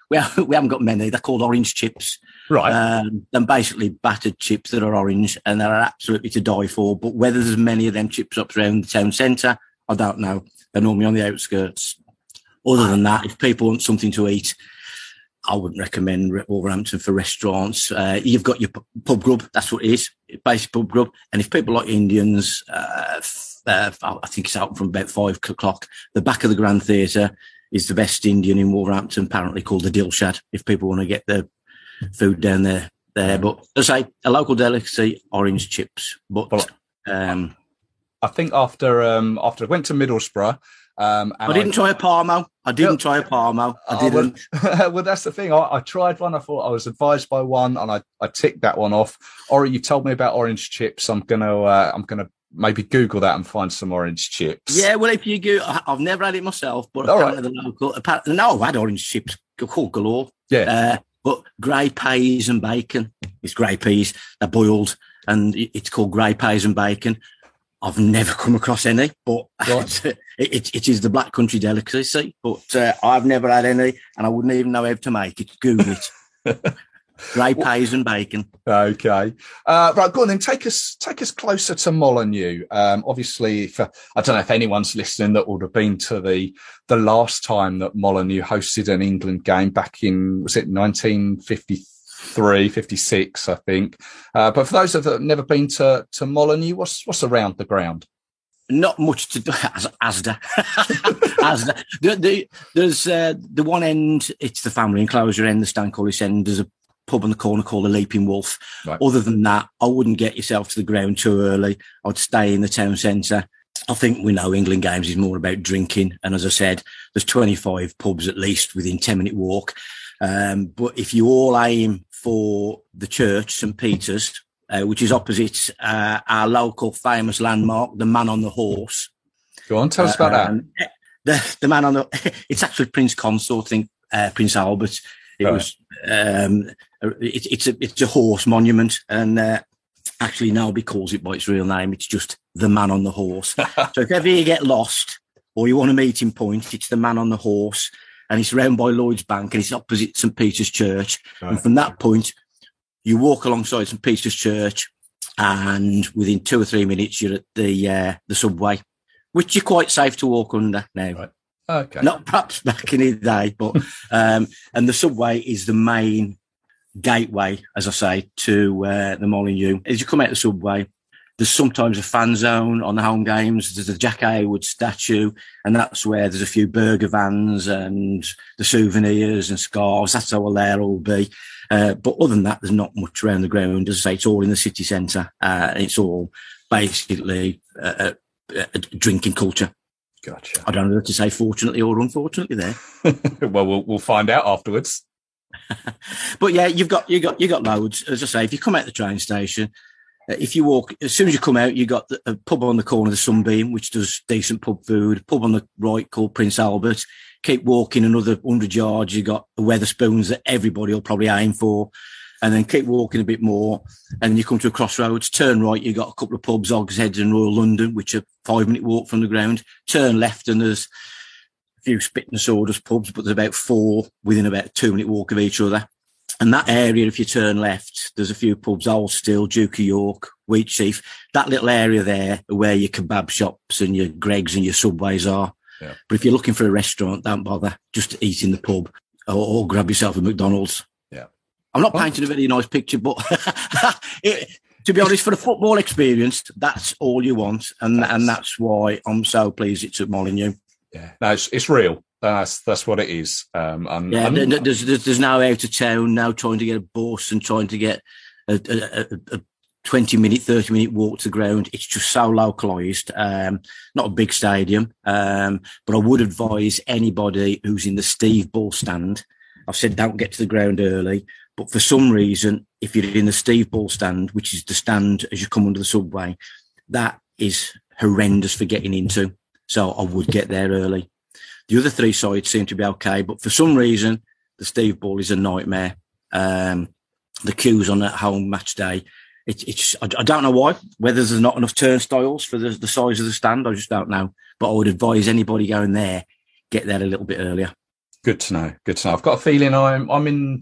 Speaker 9: we haven't got many. They're called orange chips.
Speaker 2: Right.
Speaker 9: They're basically battered chips that are orange, and they're absolutely to die for. But whether there's many of them chip shops around the town centre, I don't know. They're normally on the outskirts. Other than that, if people want something to eat, I wouldn't recommend Wolverhampton for restaurants. You've got your pub grub. That's what it is. Basic pub grub. And if people like Indians, I think it's out from about 5 o'clock. The back of the Grand Theatre is the best Indian in Wolverhampton, apparently called the Dilshad, if people want to get their food down there. But as I say, a local delicacy, orange chips. But
Speaker 2: I think after I went to Middlesbrough, I
Speaker 9: didn't try a Parmo. I didn't.
Speaker 2: Well, that's the thing. I tried one. I thought I was advised by one, and I ticked that one off. Or you told me about orange chips. I'm gonna maybe Google that and find some orange chips.
Speaker 9: Yeah, well, if you go, I've never had it myself, but apparently the local. No, I've had orange chips called galore.
Speaker 2: Yeah.
Speaker 9: But grey peas and bacon. It's grey peas. They're boiled, and it's called grey peas and bacon. I've never come across any, but it is the Black Country delicacy. But I've never had any, and I wouldn't even know how to make it. Google it. Grey peas and bacon.
Speaker 2: Okay, right. Go on then. Take us closer to Molineux. Obviously, I don't know if anyone's listening that would have been to the last time that Molineux hosted an England game back in, was it 1953, 56, I think. But for those that have never been to Molineux, what's around the ground?
Speaker 9: Not much to do. Asda. Asda. There's the one end, it's the family enclosure end, the Stancullis end. There's a pub on the corner called the Leaping Wolf. Right. Other than that, I wouldn't get yourself to the ground too early. I'd stay in the town centre. I think we know England games is more about drinking. And as I said, there's 25 pubs at least within 10-minute walk. But if you all aim for the church, St. Peter's, which is opposite our local famous landmark, the Man on the Horse.
Speaker 2: Go on, tell us about
Speaker 9: that. The Man on the... It's actually Prince Consort, I think, Prince Albert. It's a horse monument, and actually nobody calls it by its real name. It's just the Man on the Horse. So if ever you get lost or you want a meeting point, it's the Man on the Horse, and it's round by Lloyd's Bank, and it's opposite St. Peter's Church. Right. And from that point, you walk alongside St. Peter's Church, and within 2 or 3 minutes, you're at the subway, which you're quite safe to walk under now.
Speaker 2: Right. Okay.
Speaker 9: Not perhaps back in the day, but and the subway is the main gateway, as I say, to the Molineux. As you come out the subway, there's sometimes a fan zone on the home games. There's the Jack Hayward statue, and that's where there's a few burger vans and the souvenirs and scarves. That's how they'll all be. But other than that, there's not much around the ground. As I say, it's all in the city centre. It's all basically a drinking culture.
Speaker 2: Gotcha.
Speaker 9: I don't know what to say, fortunately or unfortunately there.
Speaker 2: Well, we'll find out afterwards.
Speaker 9: But yeah, you've got loads. As I say, if you come out the train station, if you walk, as soon as you come out, you got a pub on the corner, the Sunbeam, which does decent pub food. A pub on the right called Prince Albert. Keep walking another 100 yards, you got the Wetherspoons that everybody will probably aim for. And then keep walking a bit more, and you come to a crossroads. Turn right, you got a couple of pubs, Hogsheads and Royal London, which are 5-minute walk from the ground. Turn left, and there's a few Spit and Sawdust pubs, but there's about 4 within about a 2-minute walk of each other. And that area, if you turn left, there's a few pubs, Old Still, Duke of York, Wheatsheaf. That little area there where your kebab shops and your Greggs and your Subways are. Yeah. But if you're looking for a restaurant, don't bother. Just eat in the pub or grab yourself a McDonald's. I'm not painting a very nice picture, but to be honest, for a football experience, that's all you want, and that's why I'm so pleased it's at Molineux.
Speaker 2: Yeah, no, it's real. That's what it is.
Speaker 9: There's no out of town, no trying to get a bus and trying to get a 20-minute, 30-minute walk to the ground. It's just so localised. Not a big stadium, but I would advise anybody who's in the Steve Bull stand. I've said don't get to the ground early. But for some reason, if you're in the Steve Bull stand, which is the stand as you come under the subway, that is horrendous for getting into. So I would get there early. The other 3 sides seem to be okay, but for some reason, the Steve Bull is a nightmare. The queues on that home match day, I don't know why, whether there's not enough turnstiles for the size of the stand, I just don't know. But I would advise anybody going there, get there a little bit earlier.
Speaker 2: Good to know. I've got a feeling I'm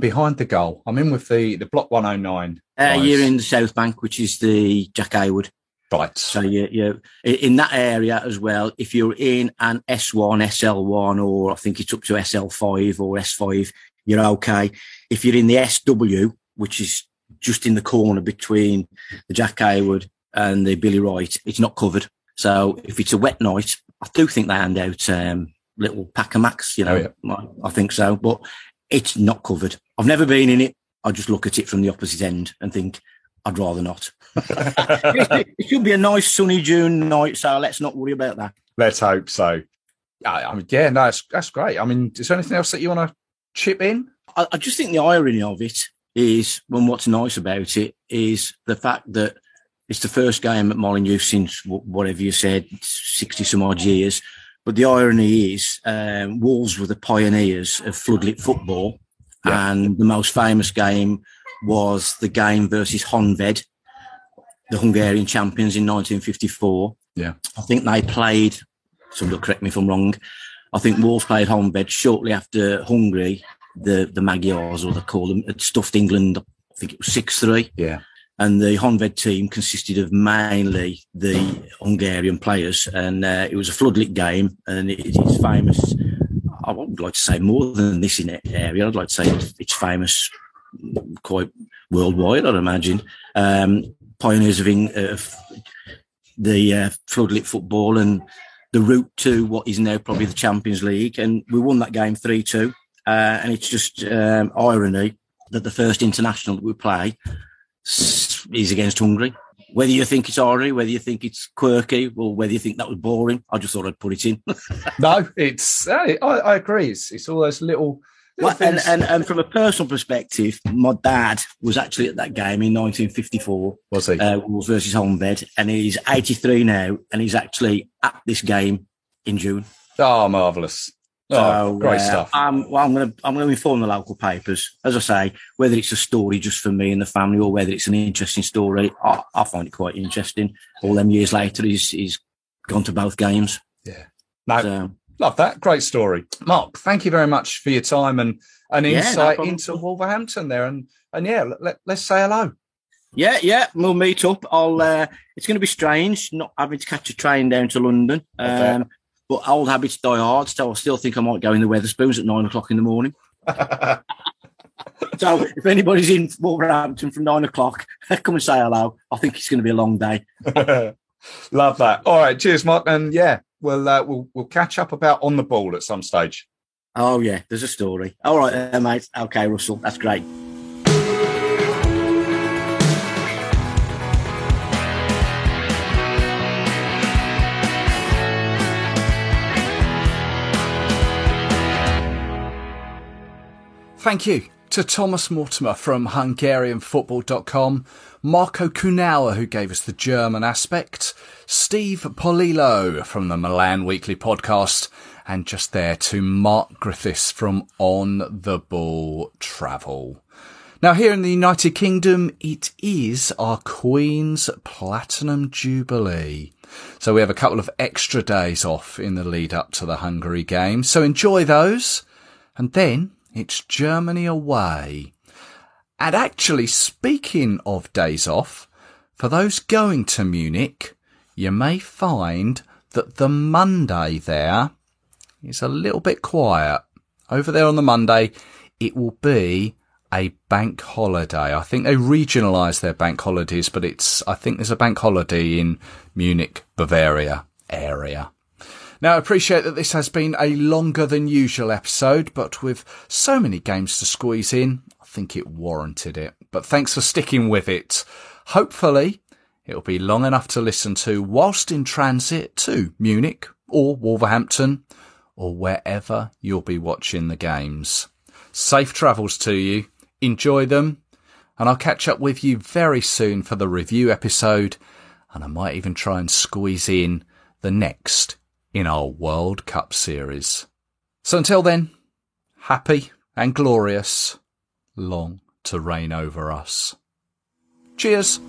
Speaker 2: behind the goal. I'm in with the block 109.
Speaker 9: You're in the South Bank, which is the Jack Hayward.
Speaker 2: Right.
Speaker 9: So you're in that area as well. If you're in an S1, SL1, or I think it's up to SL5 or S5, you're okay. If you're in the SW, which is just in the corner between the Jack Hayward and the Billy Wright, it's not covered. So if it's a wet night, I do think they hand out little pack of Max, I think so. But it's not covered. I've never been in it. I just look at it from the opposite end and think, I'd rather not. It should be a nice sunny June night, so let's not worry about that.
Speaker 2: Let's hope so. I mean, yeah, no, that's great. I mean, is there anything else that you want to chip in?
Speaker 9: I just think the irony of it is, and what's nice about it, is the fact that it's the first game at Molineux since whatever you said, 60 some odd years. But the irony is, Wolves were the pioneers of floodlit football. Yeah. And the most famous game was the game versus Honved, the Hungarian champions in 1954.
Speaker 2: Yeah.
Speaker 9: I think they played, somebody will correct me if I'm wrong, I think Wolves played Honved shortly after Hungary, the Magyars, or they call them, had stuffed England, I think it was 6-3.
Speaker 2: Yeah. And
Speaker 9: the Honved team consisted of mainly the Hungarian players, and it was a floodlit game, and it is famous. I would like to say more than this in that area. I'd like to say it's famous quite worldwide, I'd imagine. Pioneers of the floodlit football and the route to what is now probably the Champions League. And we won that game 3-2. And it's just irony that the first international that we play is against Hungary. Whether you think it's irony, whether you think it's quirky, or whether you think that was boring, I just thought I'd put it in.
Speaker 2: No, it's I agree. It's all those little things.
Speaker 9: And from a personal perspective, my dad was actually at that game in 1954.
Speaker 2: Was he?
Speaker 9: Wolves versus Honved, and he's 83 now, and he's actually at this game in June.
Speaker 2: Oh, marvellous. Oh, great stuff.
Speaker 9: I'm going to inform the local papers. As I say, whether it's a story just for me and the family, or whether it's an interesting story, I find it quite interesting. All them years later, he's gone to both games.
Speaker 2: Yeah, no, love that. Great story, Mark. Thank you very much for your time and insight into Wolverhampton there. And yeah, let's say hello.
Speaker 9: Yeah, we'll meet up. It's going to be strange not having to catch a train down to London. But old habits die hard, so I still think I might go in the Wetherspoons at 9 o'clock in the morning. So if anybody's in Wolverhampton from 9 o'clock, come and say hello. I think it's going to be a long day.
Speaker 2: Love that. All right, cheers, Mark. And yeah, we'll catch up about On the Ball at some stage.
Speaker 9: Oh yeah, there's a story. All right, mate. Okay, Russell, that's great.
Speaker 2: Thank you to Thomas Mortimer from HungarianFootball.com, Marco Kunawa, who gave us the German aspect, Steve Polillo from the Milan Weekly Podcast, and just there to Mark Griffiths from On the Ball Travel. Now, here in the United Kingdom, it is our Queen's Platinum Jubilee. So we have a couple of extra days off in the lead up to the Hungary game. So enjoy those. And then it's Germany away. And actually, speaking of days off, for those going to Munich, you may find that the Monday there is a little bit quiet. Over there on the Monday, it will be a bank holiday. I think they regionalise their bank holidays, but I think there's a bank holiday in Munich, Bavaria area. Now, I appreciate that this has been a longer than usual episode, but with so many games to squeeze in, I think it warranted it. But thanks for sticking with it. Hopefully, it'll be long enough to listen to whilst in transit to Munich or Wolverhampton or wherever you'll be watching the games. Safe travels to you. Enjoy them. And I'll catch up with you very soon for the review episode. And I might even try and squeeze in the next in our World Cup series. So until then, happy and glorious, long to reign over us. Cheers.